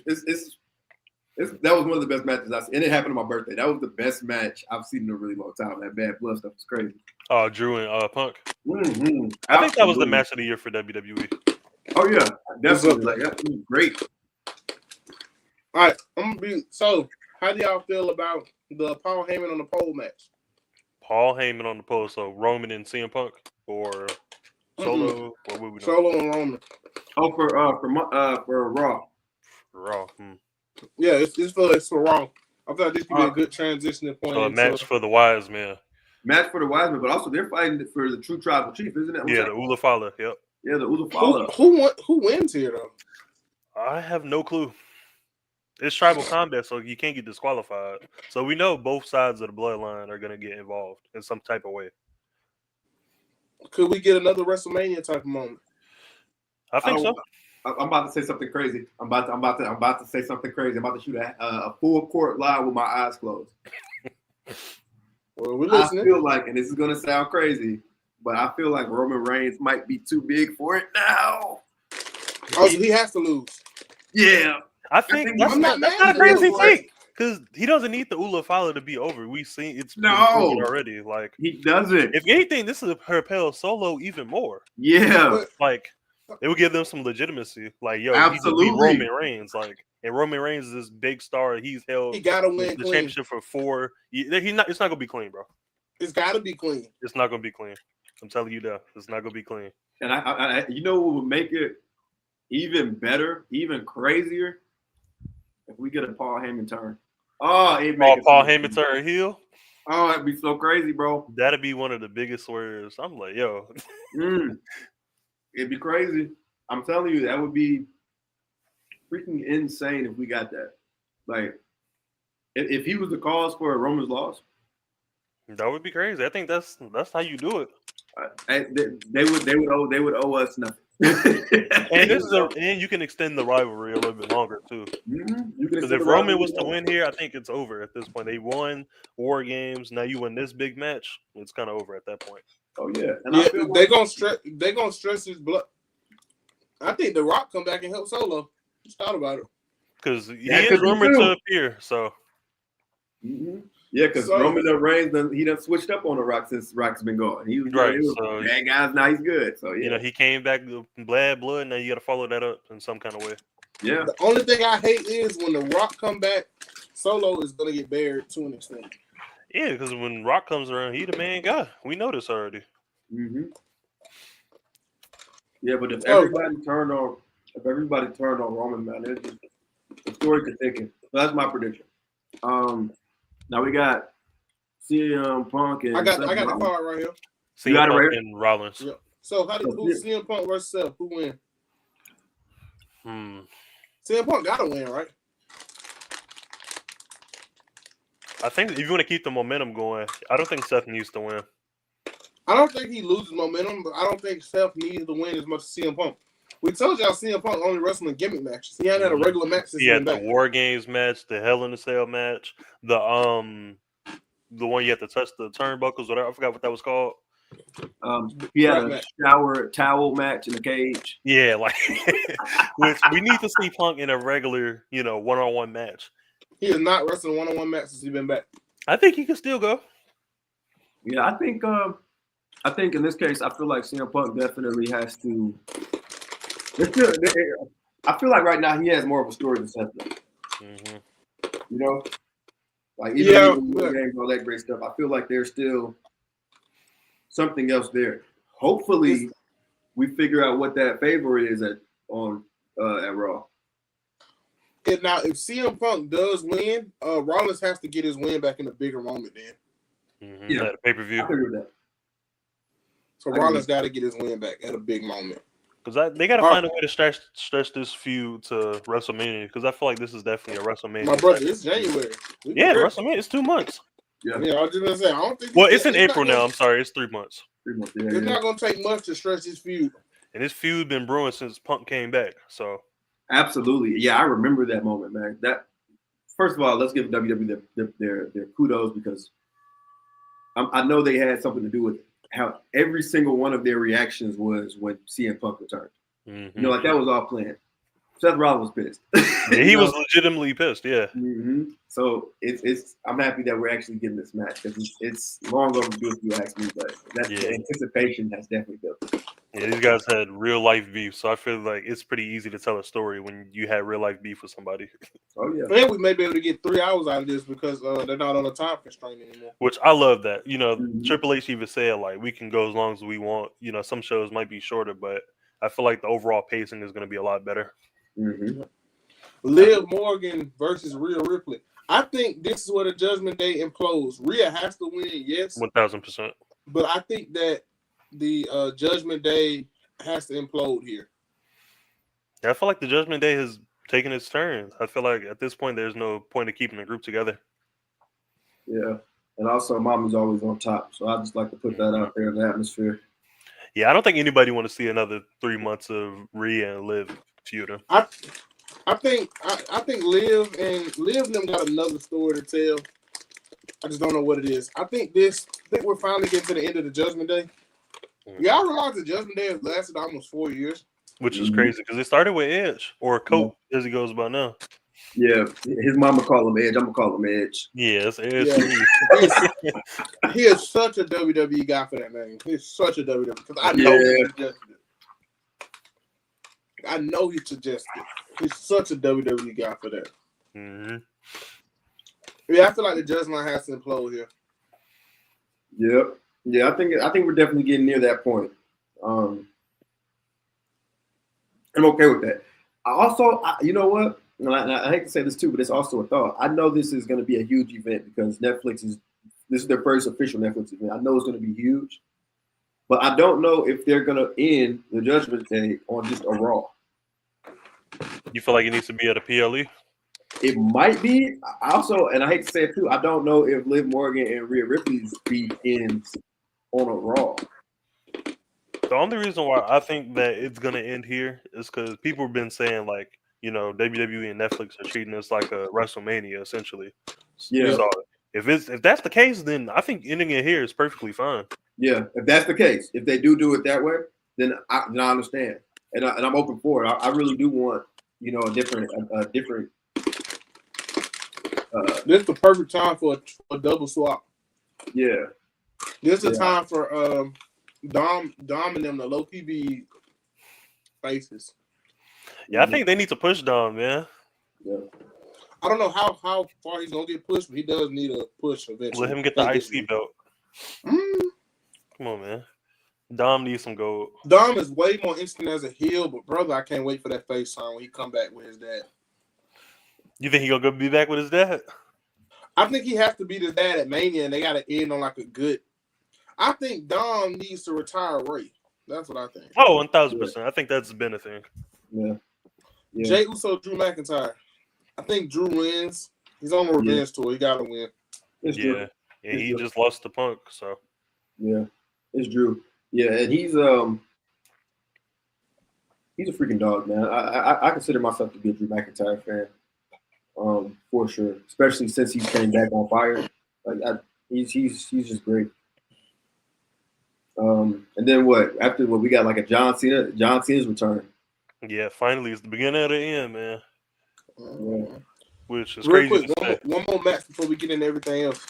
That was one of the best matches I've seen, and it happened on my birthday. That was the best match I've seen in a really long time. That Bad Blood stuff was crazy. Oh, Drew and Punk. Mm-hmm. I think that was the match of the year for WWE. Oh yeah, definitely. Like that was great. All right, so how do y'all feel about the Paul Heyman on the pole match? Paul Heyman on the pole, so Roman and CM Punk, or Solo, or what we doing? Solo and Roman. Oh, for Raw. Raw. Yeah, it's for Raw. I thought this could be a good transition point. A match for the wise man. Match for the wise man, but also they're fighting for the true tribal chief, isn't it? Yeah, the Ulafala. Yep. Yeah, the Ulafala. Who wins here though? I have no clue. It's tribal combat, so you can't get disqualified. So we know both sides of the bloodline are going to get involved in some type of way. Could we get another WrestleMania type of moment? I think so. I'm about to say something crazy. I'm about to say something crazy. I'm about to shoot a full court live with my eyes closed. Well, we're listening. I feel like, and this is gonna sound crazy, but I feel like Roman Reigns might be too big for it now. Oh, so he has to lose. Yeah, I think that's not a crazy take because he doesn't need the Ula Fowler to be over. We've seen it's already. Like he doesn't. If anything, this is propel Solo even more. Yeah, like it would give them some legitimacy. Like yo, absolutely. He beat Roman Reigns. Like and Roman Reigns is this big star. He's held he gotta win the championship for 4. It's not gonna be clean, bro. It's gotta be clean. It's not gonna be clean. I'm telling you that it's not gonna be clean. And I you know what would make it even better, even crazier? If we get a Paul Heyman turn. Oh, Paul Heyman turn heel. Oh, that'd be so crazy, bro. That'd be one of the biggest swerves. I'm like, yo. It'd be crazy. I'm telling you, that would be freaking insane if we got that. Like, if he was the cause for Roman's loss. That would be crazy. I think that's how you do it. They would owe us nothing. and you can extend the rivalry a little bit longer too. Because if Roman was to win here, I think it's over at this point. They won War Games. Now you win this big match. It's kind of over at that point. Oh yeah, they're gonna stress his blood. I think The Rock come back and help Solo. Just thought about it. Because he is rumored to appear. So. Yeah, because Roman Reigns he done switched up on The Rock since Rock's been gone. He was bad guys, now he's good. So yeah, he came back blood. Now you got to follow that up in some kind of way. Yeah. The only thing I hate is when The Rock come back, Solo is gonna get buried to an extent. Yeah, because when Rock comes around, he the main guy. We know this already. Yeah, but if everybody turned on Roman, man, the story could take it. So that's my prediction. Now we got CM Punk and I got the card right here. CM Punk and Rollins. Yep. So who's CM Punk versus Seth? Who win? CM Punk gotta win, right? I think if you want to keep the momentum going, I don't think Seth needs to win. I don't think he loses momentum, but I don't think Seth needs to win as much as CM Punk. We told y'all CM Punk only wrestling gimmick matches. He hadn't had a regular match since he had the War Games match, the Hell in a Cell match, the one you had to touch the turnbuckles, whatever. I forgot what that was called. He had a shower towel match in the cage. Yeah, like which we need to see Punk in a regular, one-on-one match. He has not wrestled a one-on-one match since he's been back. I think he can still go. Yeah, I think in this case, I feel like CM Punk definitely has to. I feel like right now he has more of a story than Seth does. Like even games, all that great stuff. I feel like there's still something else there. Hopefully, we figure out what that favor is at Raw. Now, if CM Punk does win, Rollins has to get his win back in a bigger moment. Then, yeah, pay-per-view. I agree with that. So Rollins got to get his win back at a big moment. Because they got to find a way to stretch this feud to WrestleMania. Because I feel like this is definitely a WrestleMania. My brother, it's January. WrestleMania. It's 2 months. Yeah, I was just gonna say. I don't think. Well, it's in April now. I'm sorry, it's 3 months. 3 months. It's not gonna take much to stretch this feud. And this feud been brewing since Punk came back. So. Absolutely, yeah, I remember that moment, man. That first of all, let's give WWE their kudos because I know they had something to do with how every single one of their reactions was when CM Punk returned. Like that was all planned. Seth Rollins was pissed. Yeah, he was legitimately pissed. Yeah. So it's I'm happy that we're actually getting this match because it's long overdue if you ask me, but the anticipation has definitely built. Yeah, these guys had real life beef, so I feel like it's pretty easy to tell a story when you had real life beef with somebody. Oh yeah, and we may be able to get 3 hours out of this because they're not on a time constraint anymore. Which I love that. Triple H even said like we can go as long as we want. Some shows might be shorter, but I feel like the overall pacing is going to be a lot better. Liv Morgan versus Rhea Ripley. I think this is where the Judgment Day implodes. Rhea has to win, yes, 1000%. But I think that the Judgment Day has to implode here. Yeah, I feel like the Judgment Day has taking its turn. I feel like at this point, there's no point of keeping the group together. Yeah. And also, Mommy's always on top. So I just like to put that out there in the atmosphere. Yeah, I don't think anybody want to see another 3 months of Rhea and Liv feuding. I think Liv and them got another story to tell. I just don't know what it is. I think we're finally getting to the end of the Judgment Day. Y'all realize the Judgment Day has lasted almost 4 years, which is crazy because it started with Edge or Colt as he goes by now. Yeah, his mama call him Edge. I'm gonna call him Edge. Yeah, it's Edge. Yeah. He is such a WWE guy for that name. He's such a WWE because I know he suggested it. I know he suggested it. He's such a WWE guy for that. Mm-hmm. Yeah, I feel like the Judgment Line has to implode here. Yep. Yeah, I think we're definitely getting near that point. I'm okay with that. You know what? And I hate to say this too, but it's also a thought. I know this is going to be a huge event because this is their first official Netflix event. I know it's going to be huge, but I don't know if they're going to end the Judgment Day on just a Raw. You feel like it needs to be at a PLE? It might be. And I hate to say it too, I don't know if Liv Morgan and Rhea Ripley's beef ends on a Raw. The only reason why I think that it's gonna end here is because people have been saying like, WWE and Netflix are treating this like a WrestleMania essentially. Yeah. So if that's the case, then I think ending it here is perfectly fine. Yeah, if that's the case, if they do it that way, then I understand, and I'm open for it. I really do want a different. This is the perfect time for a double swap. Yeah. This is a time for Dom and them to low key be faces. Yeah, I think they need to push Dom, man. Yeah. I don't know how far he's gonna get pushed, but he does need a push eventually. Let him get the IC belt. Come on, man. Dom needs some gold. Dom is way more instant as a heel, but brother, I can't wait for that face time when he come back with his dad. You think he gonna be back with his dad? I think he has to be the dad at Mania, and they got to end on like a good. I think Dom needs to retire Ray. That's what I think. Oh, 1,000%. I think that's been a thing. Yeah. Jey Uso, Drew McIntyre. I think Drew wins. He's on a revenge tour. He got to win. It's Drew. And he just lost to Punk, so. Yeah, it's Drew. Yeah, and he's a freaking dog, man. I consider myself to be a Drew McIntyre fan, for sure. Especially since he came back on fire. He's just great. And then after we got like a John Cena's return. Yeah, finally, it's the beginning of the end, man. Which is real crazy. Quick, one more match before we get into everything else.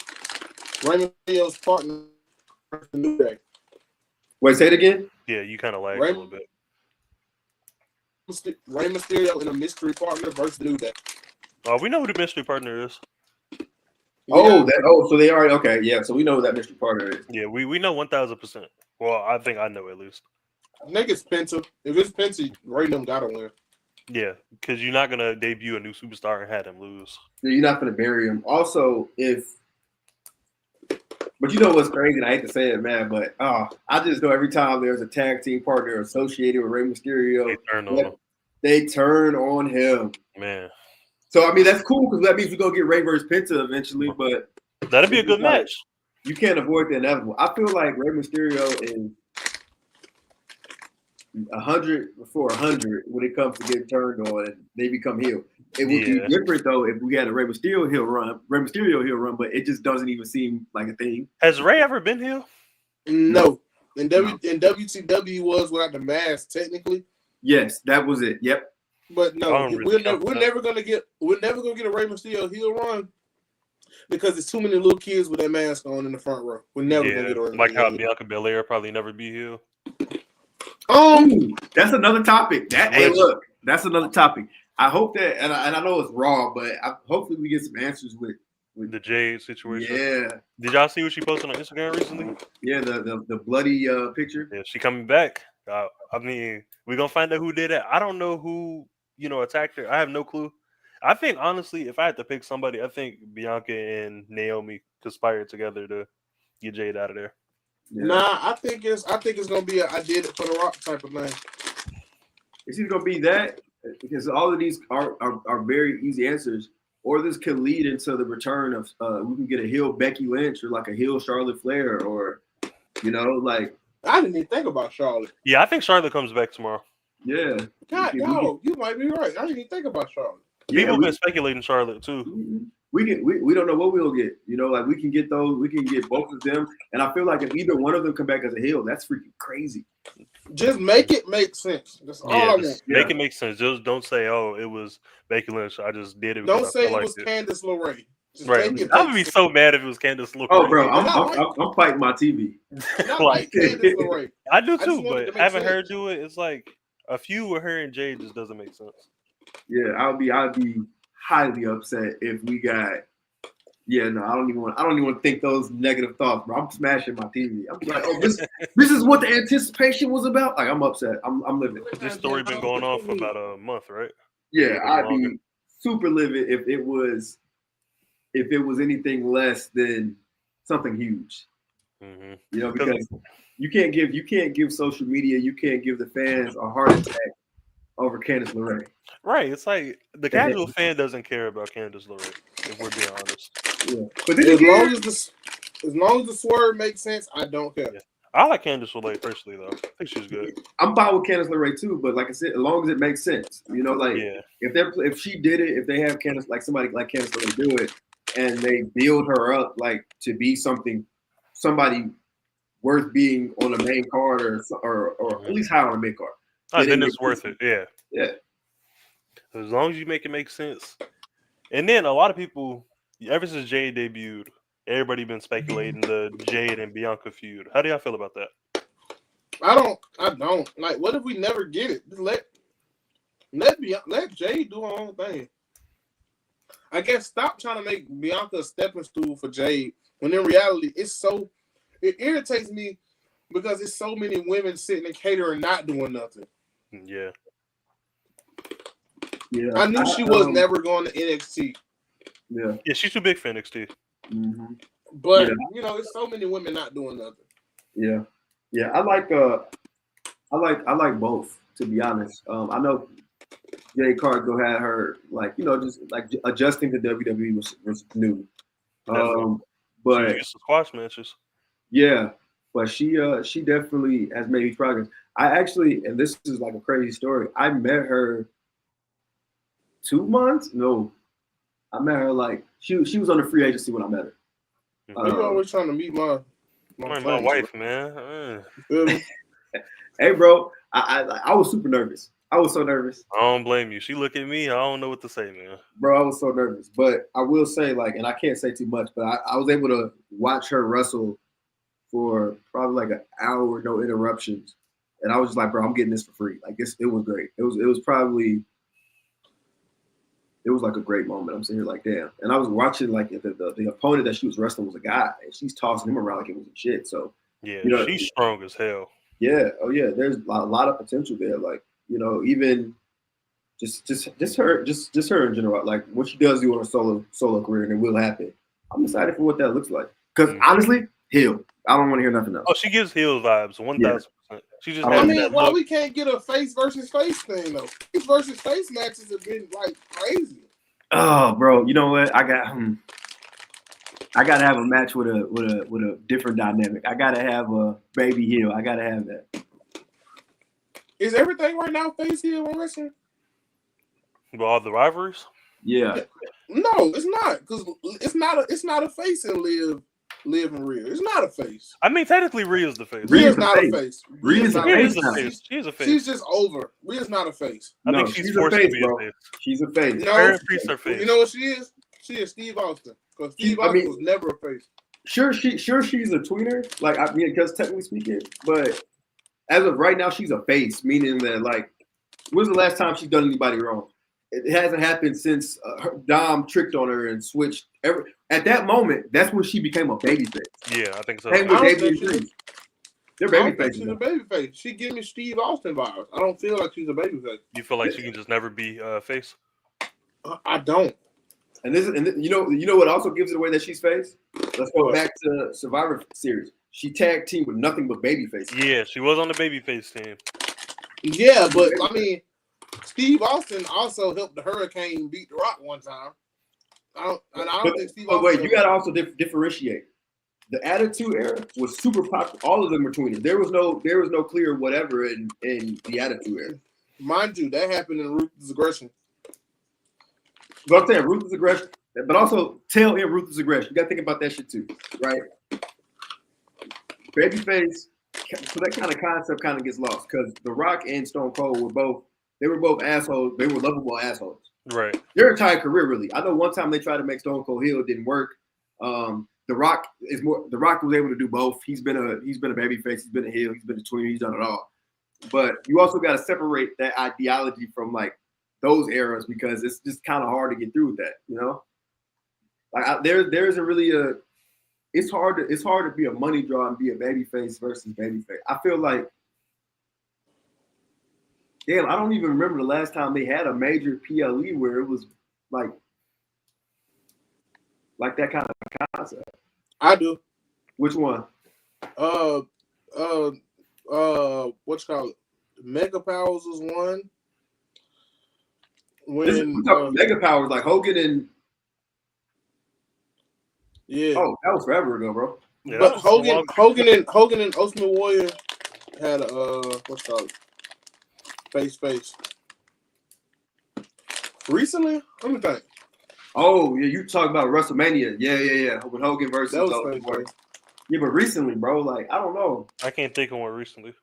Rey Mysterio's partner versus the New Day. Wait, say it again? Yeah, you kind of lagged a little bit. Rey Mysterio and a mystery partner versus the New Day. Oh, we know who the mystery partner is. Yeah. So they already okay. Yeah, so we know who that mystery partner is. Yeah, we know 1,000%. Well, I think I know at least. I think it's Penta. If it's Penta, Ray them gotta win. Yeah, because you're not gonna debut a new superstar and have him lose. Yeah, you're not gonna bury him. Also, but you know what's crazy? And I hate to say it, man, but I just know every time there's a tag team partner associated with Rey Mysterio, they turn on him. Man. So I mean that's cool because that means we're gonna get Rey versus Penta eventually, but that'd be a good match. You can't avoid the inevitable. I feel like Rey Mysterio is 100 for 100 when it comes to getting turned on and they become heel. It would be different though if we had a Rey Mysterio heel run, but it just doesn't even seem like a thing. Has Rey ever been heel? No. In WCW was without the mask, technically. Yes, that was it. Yep. But no, we're never gonna get a Rey Mysterio heel run because there's too many little kids with that mask on in the front row. We're never gonna get a Rey Mysterio. Like how Bianca Belair probably never be heel. That's another topic. That's another topic. I hope that, and I know it's raw, but hopefully we get some answers with the Jade situation. Yeah. Did y'all see what she posted on Instagram recently? Yeah, the bloody picture. Yeah, she coming back. I mean, we're gonna find out who did it. I don't know who attacked her. I have no clue. I think honestly, if I had to pick somebody, I think Bianca and Naomi conspired together to get Jade out of there. Yeah. Nah, I think it's gonna be I did it for the Rock type of thing. It's either gonna be that, because all of these are very easy answers. Or this could lead into the return of we can get a heel Becky Lynch or like a heel Charlotte Flair or like I didn't even think about Charlotte. Yeah, I think Charlotte comes back tomorrow. Yeah. God, no, you might be right. I didn't even think about Charlotte. People have been speculating Charlotte too. We don't know what we'll get. Like we can get those, we can get both of them. And I feel like if either one of them come back as a heel, that's freaking crazy. Just make it make sense. That's all I want. Make it make sense. Just don't say, "Oh, it was Becky Lynch. I just did it." Don't say it was Candice LeRae. Right. I would be so mad if it was Candice LeRae. Oh, bro, I'm fighting my TV. Not like Candice LeRae. I do too, but having her do it, it's like a feud with her and Jade just doesn't make sense. Yeah, I'd be highly upset if we got. Yeah, no, I don't even want to think those negative thoughts, bro. I'm smashing my TV. I'm like, oh, this is what the anticipation was about. Like, I'm upset. I'm livid. This story been going on for about a month, right? Yeah, I'd be super livid if it was anything less than something huge. Mm-hmm. Because you can't give social media, you can't give the fans a heart attack over Candice LeRae. Right. It's like the casual fan doesn't care about Candice LeRae, if we're being honest. Yeah. But as long as the swerve makes sense, I don't care. Yeah. I like Candice LeRae personally, though. I think she's good. I'm fine with Candice LeRae too, but like I said, as long as it makes sense, if she did it, if they have Candice, like somebody like Candice LeRae do it, and they build her up like to be somebody worth being on the main card or at least high on the mid card. Then it's worth it. Yeah. Yeah. As long as you make it make sense. And then a lot of people, ever since Jade debuted, everybody been speculating the Jade and Bianca feud. How do y'all feel about that? I don't. Like, what if we never get it? Just let Jade do her own thing. I guess stop trying to make Bianca a stepping stool for Jade when in reality it irritates me because it's so many women sitting in catering not doing nothing. Yeah. Yeah. I knew she was never going to NXT. Yeah. Yeah, she's too big for NXT. Mm-hmm. But it's so many women not doing nothing. Yeah. Yeah. I like both, to be honest. I know Jade Cargill had her just like adjusting to WWE was new. But she used to squash matches. Yeah, but she definitely has made progress. I actually, and this is like a crazy story, I met her 2 months? No. I met her like she was on the free agency when I met her. You're always trying to meet my wife, man. Hey, bro, I was super nervous. I was so nervous. I don't blame you. She looked at me. I don't know what to say, man. Bro, I was so nervous. But I will say, and I can't say too much, but I was able to watch her wrestle for probably like an hour, no interruptions. And I was just like, bro, I'm getting this for free. Like this, it was great. It was like a great moment. I'm sitting here like, damn. And I was watching like the opponent that she was wrestling was a guy, and she's tossing him around like it was a shit. So yeah, she's strong as hell. Yeah. Oh yeah. There's a lot of potential there. Like, even just her in general. Like what she does do on a solo career, and it will happen. I'm excited for what that looks like. Because honestly, heel. I don't want to hear nothing else. Oh, she gives heel vibes 1,000%. She just. Why we can't get a face versus face thing though? Face versus face matches have been like crazy. Oh, bro, you know what? I gotta have a match with a different dynamic. I gotta have a baby heel. I gotta have that. Is everything right now face heel on wrestling? With all the rivalries? Yeah. No, it's not because it's not a face in Liv and Rhea. It's not a face. I mean, technically, Rhea's the face. Rhea's not a face. Rhea's a face. She's a face. She's just over. Rhea's not a face. I think she's forced to be a face. She's a face. No, face. You know what she is? She is Steve Austin. Because Steve Austin was never a face. Sure, she's a tweener. Like because technically speaking, but as of right now, she's a face. Meaning that when's the last time she's done anybody wrong? It hasn't happened since Dom tricked on her and switched. At that moment, that's when she became a babyface. Yeah, I think so. They're babyfaces. She's a babyface. She gives me Steve Austin vibes. I don't feel like she's a babyface. You feel like she can just never be a face? I don't. And you know what also gives it away that she's face? Let's go back to Survivor Series. She tag teamed with nothing but babyfaces. Yeah, she was on the babyface team. Yeah, but I mean, Steve Austin also helped the Hurricane beat The Rock one time. I don't think Steve Austin. But wait, you got to also differentiate. The Attitude Era was super popular. All of them were tweeners. There was no clear whatever in the Attitude Era. Mind you, that happened in Ruthless Aggression. But I'm saying Ruthless Aggression, but also tail end Ruthless Aggression. You got to think about that shit too, right? Babyface, so that kind of concept kind of gets lost because The Rock and Stone Cold were both assholes. They were lovable assholes. Right. Their entire career, really. I know one time they tried to make Stone Cold heel, it didn't work. The Rock was able to do both. He's been a babyface, he's been a heel, he's been a tweener, he's done it all. But you also got to separate that ideology from like those eras because it's just kind of hard to get through with that, you know. Like there isn't really a. It's hard to be a money draw and be a babyface versus babyface. I feel like, damn, I don't even remember the last time they had a major PLE where it was like that kind of concept. I do. Which one? What you call it? Mega Powers was one. When Mega Powers, like Hogan and yeah. Oh, that was forever ago, bro. Yeah, but Hogan and Ultimate Warrior had a what's called face. Recently, let me think. Oh yeah, you talking about WrestleMania? Yeah. With Hogan versus Ultimate Warrior. Yeah, but recently, bro, like I don't know. I can't think of one recently.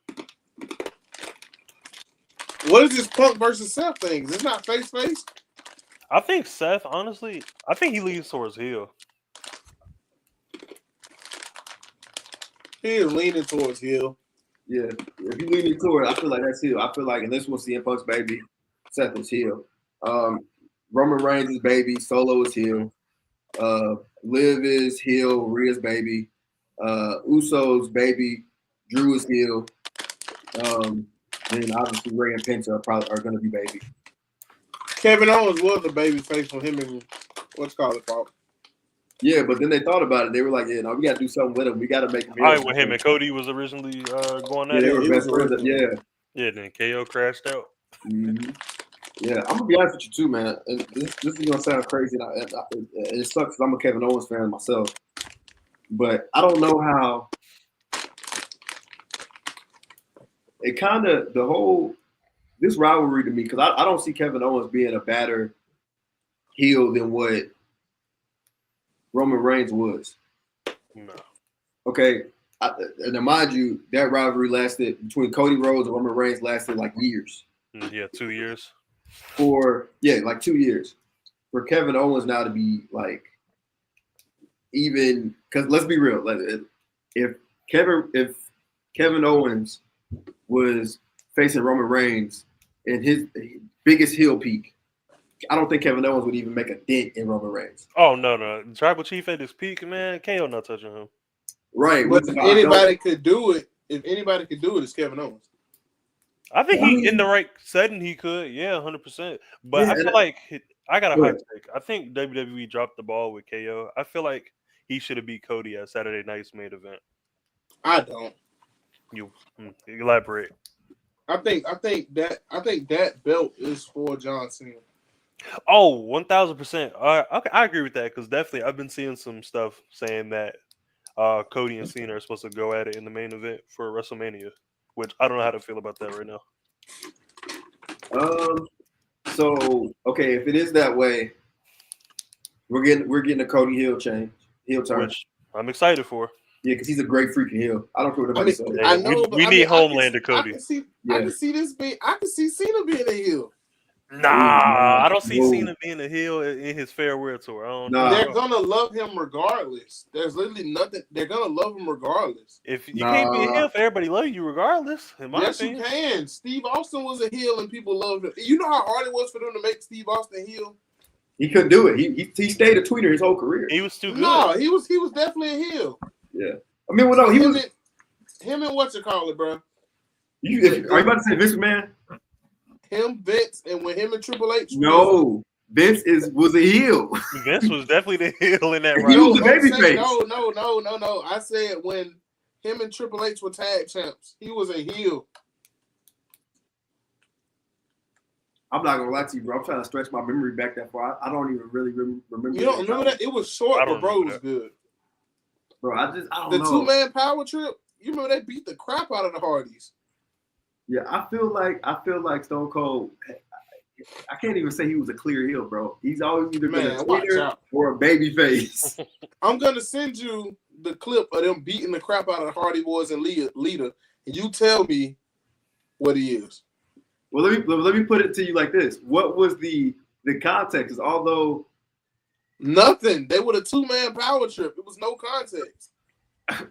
What is this Punk versus Seth thing? Is this not face? I think Seth, honestly, I think he leans towards heel. He is leaning towards heel. Yeah, if you leaning toward, I feel like that's heel. I feel like, and this one's CM Punk's baby, Seth is heel. Roman Reigns is baby, Solo is heel. Liv is heel, Rhea's baby. Uso's baby, Drew is heel. Then obviously Ray and Penta are going to be baby. Kevin Owens was a baby face when him and what's called it, Paul. Yeah, but then they thought about it. They were like, "Yeah, no, we got to do something with him. We got to make him." All right, when him and Cody was originally going at they it. were best friends. Yeah. Yeah, then KO crashed out. Mm-hmm. Yeah, I'm gonna be honest with you too, man. And this is gonna sound crazy, and it sucks because I'm a Kevin Owens fan myself. But I don't know how it kind of this rivalry to me because I don't see Kevin Owens being a better heel than what Roman Reigns was. No. Okay, and mind you, that rivalry lasted between Cody Rhodes and Roman Reigns lasted like years. Yeah, 2 years. Like 2 years. For Kevin Owens now to be like even because let's be real, if Kevin Owens was facing Roman Reigns in his biggest heel peak, I don't think Kevin Owens would even make a dent in Roman Reigns. Oh no. Tribal Chief at his peak, man, KO not touching him. Right. But if anybody could do it, it's Kevin Owens. I think he in the right setting he could, 100%. But I feel like I got a hot take. I think WWE dropped the ball with KO. I feel like he should have beat Cody at Saturday night's main event. I don't. You elaborate. I think that belt is for John Cena. Oh, 1,000%. Okay, I agree with that because definitely I've been seeing some stuff saying that Cody and Cena are supposed to go at it in the main event for WrestleMania, which I don't know how to feel about that right now. So okay, if it is that way, we're getting a Cody heel turn, which I'm excited for. Yeah, because he's a great freaking heel. I don't care what nobody says. I know, we need Homelander Cody. I can see Cena being a heel. Nah, I don't see Cena being a heel in his farewell tour. I don't know. They're gonna love him regardless. There's literally nothing. They're gonna love him regardless. If you can't be a heel, if everybody loves you regardless. Yes, you can. Steve Austin was a heel, and people loved him. You know how hard it was for them to make Steve Austin heel. He couldn't do it. He stayed a tweener his whole career. He was too good. No, he was definitely a heel. Yeah, I mean, well, no, he was him and what you call it, bro. Are you about to say Vince McMahon? Him, Vince, and when him and Triple H. No, Vince was a heel. Vince was definitely the heel in that round. He was a babyface. No. I said when him and Triple H were tag champs, he was a heel. I'm not gonna lie to you, bro. I'm trying to stretch my memory back that far. I don't even really remember. You don't remember that? It was short, but bro, it was good. Bro, I don't know. The 2-man power trip. You remember they beat the crap out of the Hardys. Yeah, I feel like Stone Cold. I can't even say he was a clear heel, bro. He's always either been a tweener or a baby face. I'm gonna send you the clip of them beating the crap out of the Hardy Boys and Lita, and you tell me what he is. Well, let me put it to you like this: what was the context? Is although nothing, they were a 2-man power trip. It was no context.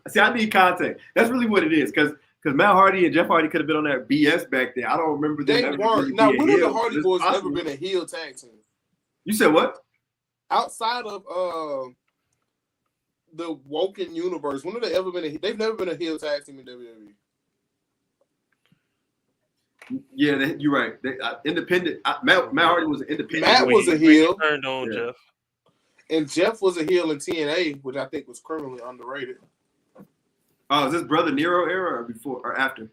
See, I need context. That's really what it is, because Matt Hardy and Jeff Hardy could have been on that BS back then. I don't remember them. They weren't. Now, when have the Hardy Boys ever been a heel tag team? You said what? Outside of the Woken universe, when have they ever been? They've never been a heel tag team in WWE. Yeah, you're right. Independent. Matt Hardy was an independent. Matt was a heel. Turned on Jeff. And Jeff was a heel in TNA, which I think was criminally underrated. Oh, is this Brother Nero era or before or after?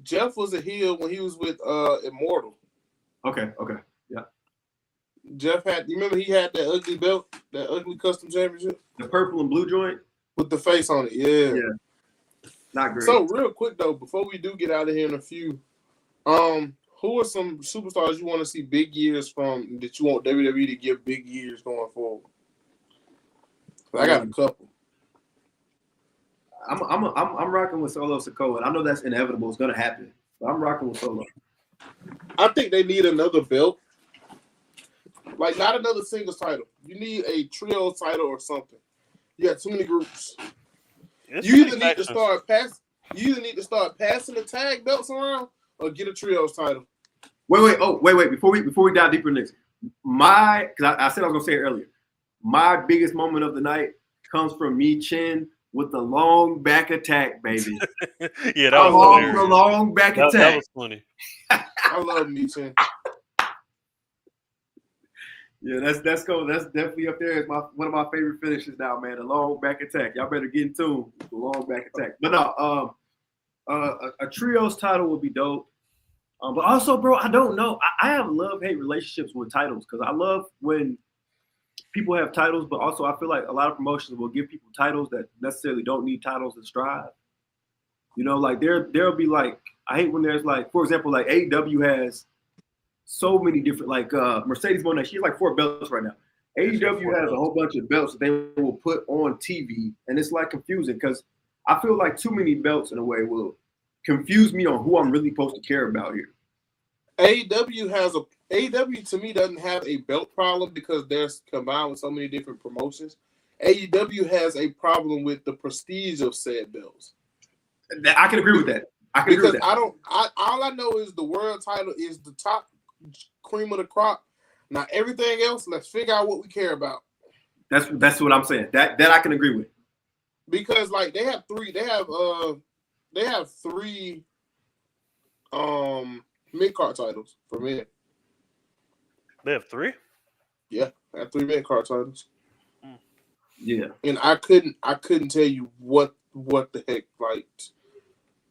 Jeff was a heel when he was with Immortal. Okay, yeah. Jeff you remember he had that ugly belt, that ugly custom championship? The purple and blue joint? With the face on it, yeah. Not great. So real quick though, before we do get out of here in a few, who are some superstars you want to see big years from that you want WWE to give big years going forward? I got a couple. I'm rocking with Solo Sikoa. I know that's inevitable. It's gonna happen. But I'm rocking with Solo. I think they need another belt. Like not another singles title. You need a trio title or something. You got too many groups. You either need to start passing the tag belts around or get a trios title. Wait. Before we dive deeper in this, because I said I was gonna say it earlier. My biggest moment of the night comes from me Chin with the long back attack, baby. Yeah, that was hilarious. The long back attack. That was funny. I love me Chin. Yeah, that's cool. That's definitely up there. It's one of my favorite finishes now, man. The long back attack. Y'all better get in tune with the long back attack. But no, a trios title would be dope. But also, bro, I don't know. I have love-hate relationships with titles because I love when people have titles, but also I feel like a lot of promotions will give people titles that necessarily don't need titles to strive. You know, like there'll be like, I hate when there's like, for example, like AEW has so many different, like Mercedes Moné, she has like 4 belts right now. AEW has a whole bunch of belts that they will put on TV, and it's like confusing because I feel like too many belts in a way will confuse me on who I'm really supposed to care about here. AEW to me doesn't have a belt problem because they're combined with so many different promotions. AEW has a problem with the prestige of said belts. I can agree with that. All I know is the world title is the top cream of the crop. Now everything else, let's figure out what we care about. That's what I'm saying. That I can agree with. Because like they have three mid-card titles for men. They have 3? Yeah, they have 3 mid-card titles. Yeah. And I couldn't tell you what the heck, like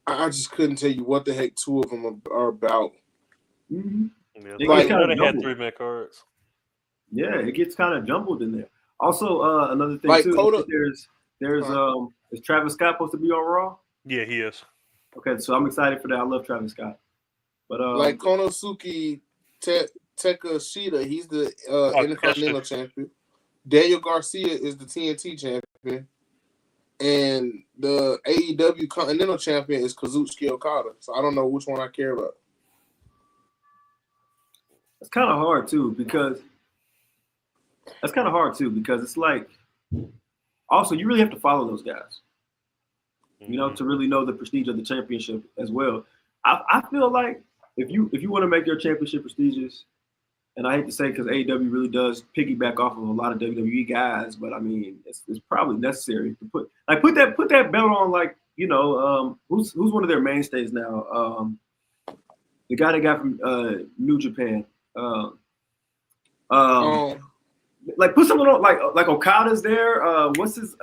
I just couldn't tell you what the heck 2 of them are about. Mm-hmm. Yeah, like they had 3 mid cards. Yeah, it gets kind of jumbled in there. Also, another thing like too, Coda, is Travis Scott supposed to be on Raw? Yeah, he is. Okay, so I'm excited for that. I love Travis Scott. But like Konosuke Takeshita, he's the Intercontinental Champion. Daniel Garcia is the TNT Champion. And the AEW Continental Champion is Kazuchika Okada. So I don't know which one I care about. It's kind of hard too because it's like also you really have to follow those guys, you know, to really know the prestige of the championship as well. I feel like if you want to make your championship prestigious, and I hate to say because AEW really does piggyback off of a lot of WWE guys, but I mean it's probably necessary to put that belt on, like, you know, who's one of their mainstays now, the guy they got from New Japan. Like put someone on like Okada's there. What's his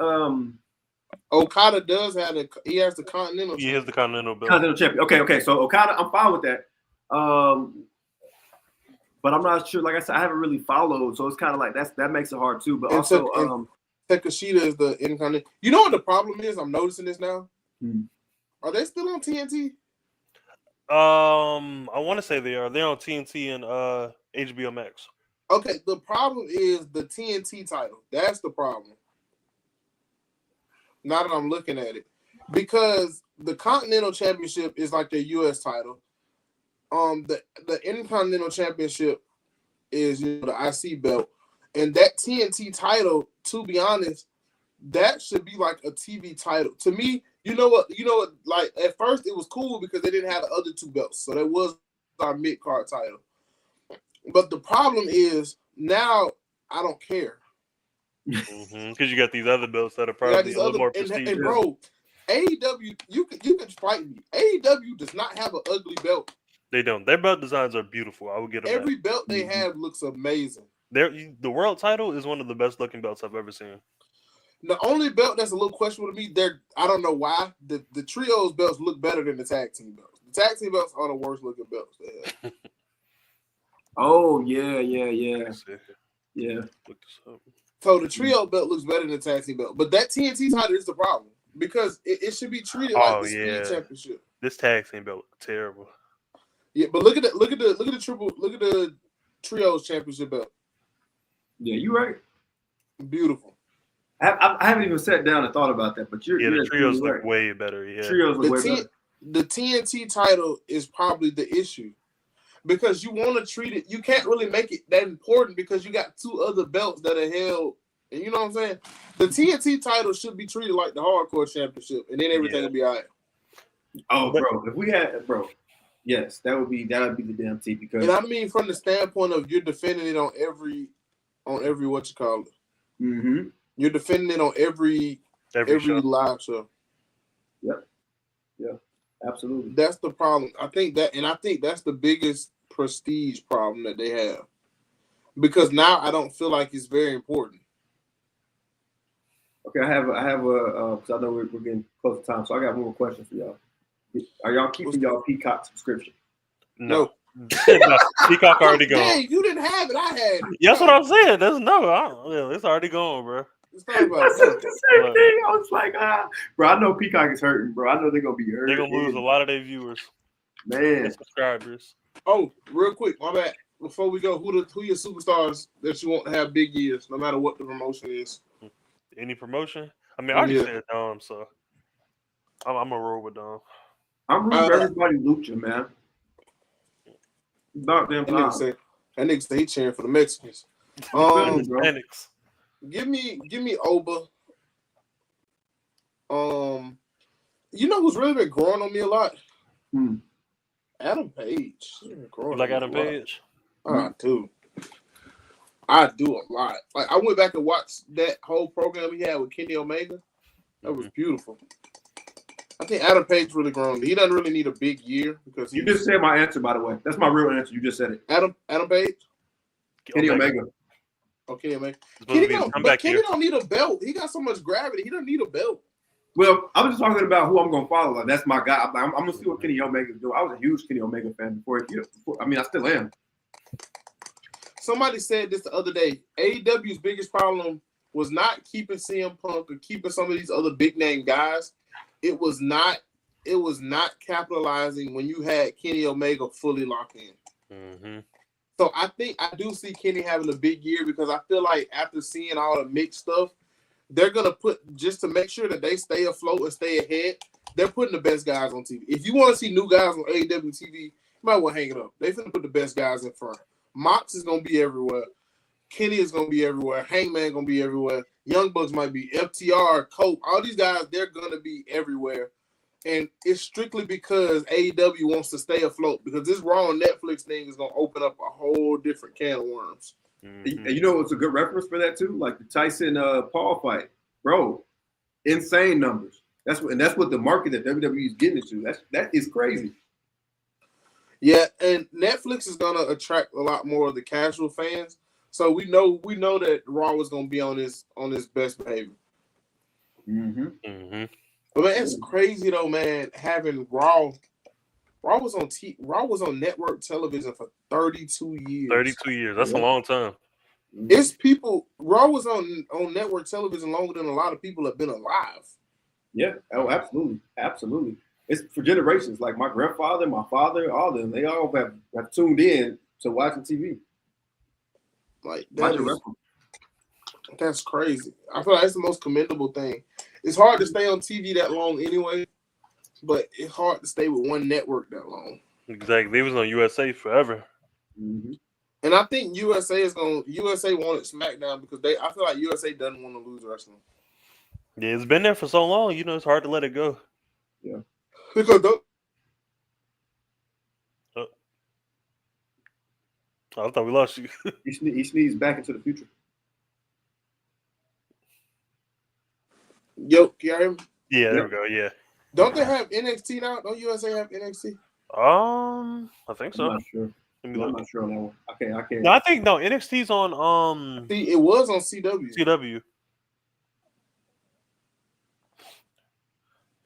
Okada he has the Continental. He has the Continental belt. Continental champion. Okay. So Okada, I'm fine with that. but I'm not sure. Like I said, I haven't really followed, so it's kind of like that makes it hard too. But and also, Takeshita is the Intercontinental. You know what the problem is? I'm noticing this now. Are they still on TNT? I want to say they are. They're on TNT and HBO Max. Okay, the problem is the TNT title. That's the problem. Now that I'm looking at it, because the Continental Championship is like their U.S. title. The Intercontinental Championship is the IC belt, and that TNT title, to be honest, that should be like a TV title to me. You know what? Like at first it was cool because they didn't have the other two belts, so that was our mid card title. But the problem is now I don't care because you got these other belts that are probably a little more prestigious. And bro, AEW, you can fight me. AEW does not have an ugly belt. They don't. Their belt designs are beautiful. I will get them. Every belt they have looks amazing. The world title is one of the best looking belts I've ever seen. The only belt that's a little questionable to me, I don't know why. The trios belts look better than the tag team belts. The tag team belts are the worst looking belts they have. Oh yeah. Look this up. So the trio belt looks better than the tag team belt, but that TNT title is the problem because it should be treated like the Speed Championship. This tag team belt looks terrible. Yeah, but look at the trios championship belt. Yeah, you're right. Beautiful. I haven't even sat down and thought about that, but the trios look way better. Yeah, trios look way better. The TNT title is probably the issue because you want to treat it. You can't really make it that important because you got two other belts that are held. And you know what I'm saying? The TNT title should be treated like the Hardcore Championship, and then everything will be all right. Oh, bro, if we had, bro, yes, that would be the damn T because. And I mean, from the standpoint of you're defending it on every what you call it. Mm-hmm. You're defending it on every live show. Yep. Yeah. Absolutely. That's the problem. I think that's the biggest prestige problem that they have. Because now I don't feel like it's very important. Okay, I have a because I know we're getting close to time, so I got one more question for y'all. Are y'all keeping y'all Peacock subscription? No. Peacock already gone. Hey, you didn't have it. I had it. That's what I'm saying. There's it's already gone, bro. That's the same thing. I was like, bro, I know Peacock is hurting, bro. I know they're gonna be hurting. They're gonna lose a lot of their viewers, man, subscribers. Oh, real quick, my bad. Before we go, who your superstars that you want to have big years, no matter what the promotion is? Any promotion? I mean, I already said Dom, so I'm gonna roll with Dom. I'm rooting for everybody Lucha, man. Not them. That nigga say he cheering for the Mexicans. Give me Oba. You know who's really been growing on me a lot? Adam Page. You like Adam Page? I do. I do a lot. Like I went back and watched that whole program he had with Kenny Omega. That was beautiful. I think Adam Page really grown. He doesn't really need a big year because you just said my answer, by the way. That's my real answer. You just said it. Adam Page. Kenny Omega. Okay, man. Kenny don't need a belt. He got so much gravity. He don't need a belt. Well, I was just talking about who I'm going to follow. Like, that's my guy. I'm going to see what Kenny Omega's doing. I was a huge Kenny Omega fan before. I mean, I still am. Somebody said this the other day. AEW's biggest problem was not keeping CM Punk or keeping some of these other big name guys. It was not capitalizing when you had Kenny Omega fully locked in. Mm-hmm. So I think I do see Kenny having a big year because I feel like after seeing all the mixed stuff, they're going to put, just to make sure that they stay afloat and stay ahead, they're putting the best guys on TV. If you want to see new guys on AEW TV, you might want to hang it up. They're going to put the best guys in front. Mox is going to be everywhere. Kenny is going to be everywhere. Hangman going to be everywhere. Young Bucks might be. FTR, Cope, all these guys, they're going to be everywhere. And it's strictly because AEW wants to stay afloat because this Raw and Netflix thing is going to open up a whole different can of worms. Mm-hmm. And you know what's a good reference for that too? Like the Tyson Paul fight, bro. Insane numbers. That's what the market that WWE is getting into. That is crazy. Yeah, and Netflix is gonna attract a lot more of the casual fans. So we know that Raw is gonna be on his best behavior. Mm-hmm. Mm-hmm. But man, it's crazy though, man, having Raw Raw was on network television for 32 years. 32 years. That's a long time. It's people. Raw was on network television longer than a lot of people have been alive. Yeah. Oh, absolutely, absolutely. It's for generations. Like my grandfather, my father, all of them. They all have tuned in to watching TV. Like Watching wrestling. That's crazy. I feel like that's the most commendable thing. It's hard to stay on TV that long anyway, but it's hard to stay with one network that long. Exactly. They was on USA forever. Mm-hmm. And I think USA wanted SmackDown because I feel like USA doesn't want to lose wrestling. Yeah, it's been there for so long. You know, it's hard to let it go. Yeah. Because I thought we lost you. He sneezed back into the future. Yo, can you hear me? Yeah, there we go. Yeah. Don't they have NXT now? Don't USA have NXT? I think so. I'm not sure. I'm not sure on that one. I can't. No, I think NXT's on See, it was on CW. CW.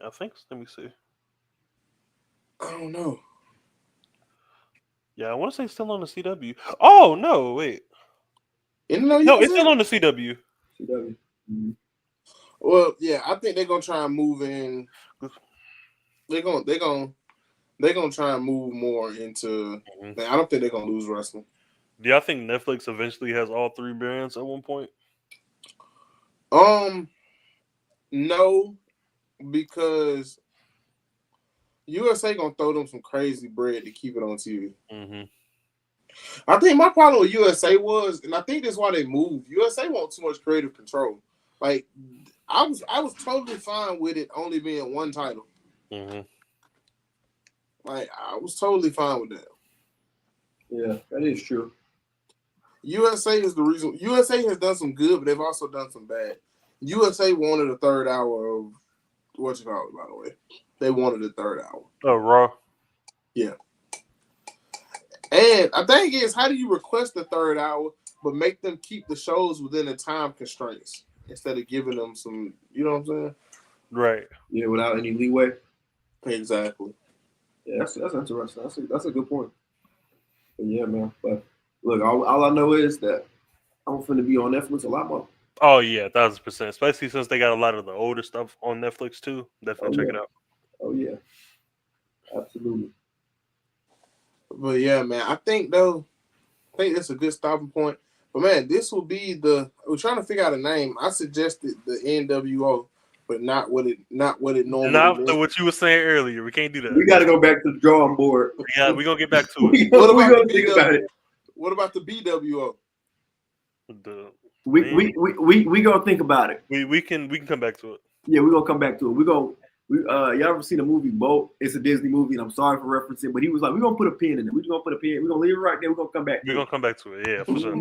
I think. Let me see. I don't know. Yeah, I want to say it's still on the CW. Oh no, wait. No, it's still on the CW. CW. Mm-hmm. Well, yeah, I think they're gonna try and move in. They're gonna try and move more into. I don't think they're gonna lose wrestling. Do y'all think Netflix eventually has all three brands at one point? No, because USA gonna throw them some crazy bread to keep it on TV. Mm-hmm. I think my problem with USA was, and I think that's why they moved. USA want too much creative control. Like I was totally fine with it only being one title. Mm-hmm. Like I was totally fine with that. Yeah, that is true. USA is the reason. USA has done some good, but they've also done some bad. USA wanted a third hour of what you call it, by the way. They wanted a third hour. Oh, Raw. Yeah. And I think is how do you request a third hour, but make them keep the shows within the time constraints instead of giving them some, you know what I'm saying? Right. Yeah, without any leeway. Exactly. Yeah, that's interesting. That's a good point. But yeah, man. But look, all I know is that I'm finna be on Netflix a lot more. Oh yeah, 1,000%. Especially since they got a lot of the older stuff on Netflix too. Definitely check it out. Oh yeah, absolutely. But yeah, man, I think that's a good stopping point. But man, this will be we're trying to figure out a name. I suggested the NWO, but not what it normally. Not what you were saying earlier. We can't do that. We got to go back to the drawing board. Yeah, we're gonna get back to it. What about the BWO? We gonna think about it. We can come back to it. Yeah, we're gonna come back to it. Y'all ever seen the movie Bolt? It's a Disney movie, and I'm sorry for referencing, but he was like, we're gonna put a pin in it. We're gonna put a pin. We're gonna leave it right there. We're gonna come back. We're gonna come back to it. Yeah, for sure.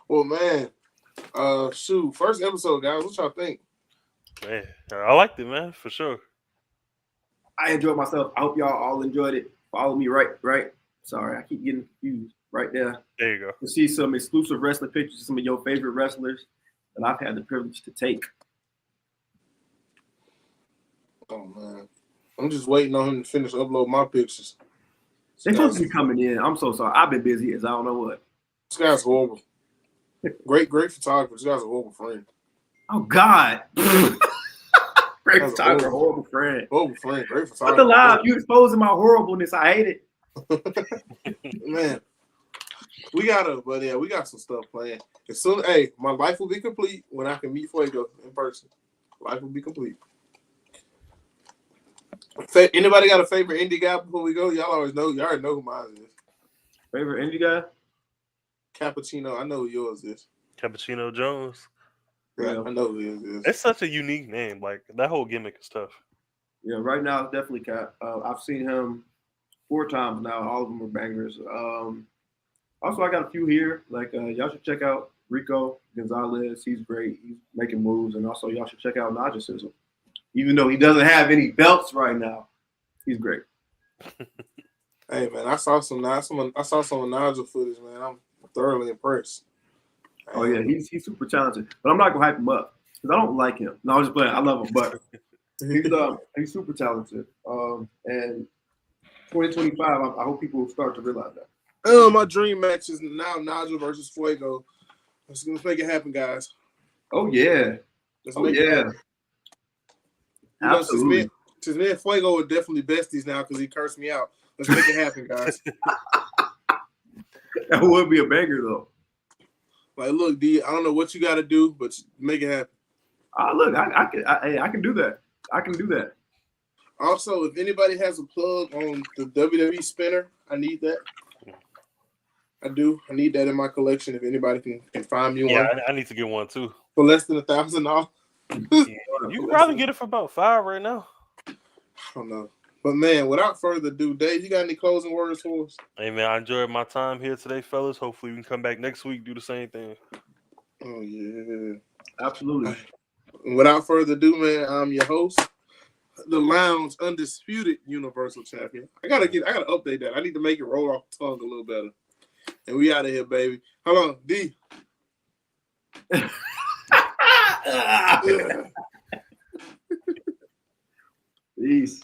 Well, man, first episode, guys. What y'all think? Man, I liked it, man, for sure. I enjoyed myself. I hope y'all all enjoyed it. Follow me right. Sorry, I keep getting confused. Right there. There you go. To see some exclusive wrestling pictures of some of your favorite wrestlers that I've had the privilege to take. Oh man, I'm just waiting on him to finish uploading my pictures. They're supposed to be coming in. I'm so sorry. I've been busy as I don't know what. This guy's horrible. Great photographer. This guy's a horrible friend. Oh God. Great photographer, horrible friend. Horrible friend. Great photographer. What's the live? You exposing my horribleness. I hate it. Man. We got some stuff planned. My life will be complete when I can meet Fuego in person. Life will be complete. Anybody got a favorite indie guy before we go? Y'all already know who mine is. Favorite indie guy? Cappuccino. I know who yours is. Cappuccino Jones. Yeah, I know who yours is. It's such a unique name. Like that whole gimmick is tough. Yeah, right now it's definitely Cap. I've seen him 4 times now. All of them are bangers. Also, I got a few here. Like, y'all should check out Rico Gonzalez. He's great. He's making moves. And also, y'all should check out Najicism. Even though he doesn't have any belts right now, he's great. Hey, man, I saw some of Nigel footage, man. I'm thoroughly impressed. Oh, yeah, he's super talented. But I'm not going to hype him up because I don't like him. No, I'm just playing. I love him. But He's super talented. And 2025, I hope people start to realize that. My dream match is now Nigel versus Fuego. Let's make it happen, guys. Oh yeah. Let's make it happen. Absolutely. Since me and Fuego are definitely besties now because he cursed me out. Let's make it happen, guys. That would be a banger though. Like, look, D, I don't know what you got to do, but make it happen. Look, I can do that. I can do that. Also, if anybody has a plug on the WWE spinner, I need that. I do. I need that in my collection. If anybody can find me one. Yeah, I need to get one too. For less than $1,000. You can probably get it for about $5 right now. I don't know. But man, without further ado, Dave, you got any closing words for us? Hey man, I enjoyed my time here today, fellas. Hopefully we can come back next week, do the same thing. Oh yeah. Absolutely. Without further ado, man, I'm your host, the Lounge Undisputed Universal Champion. I gotta update that. I need to make it roll off the tongue a little better. And we out of here, baby. Hold on, D. Peace.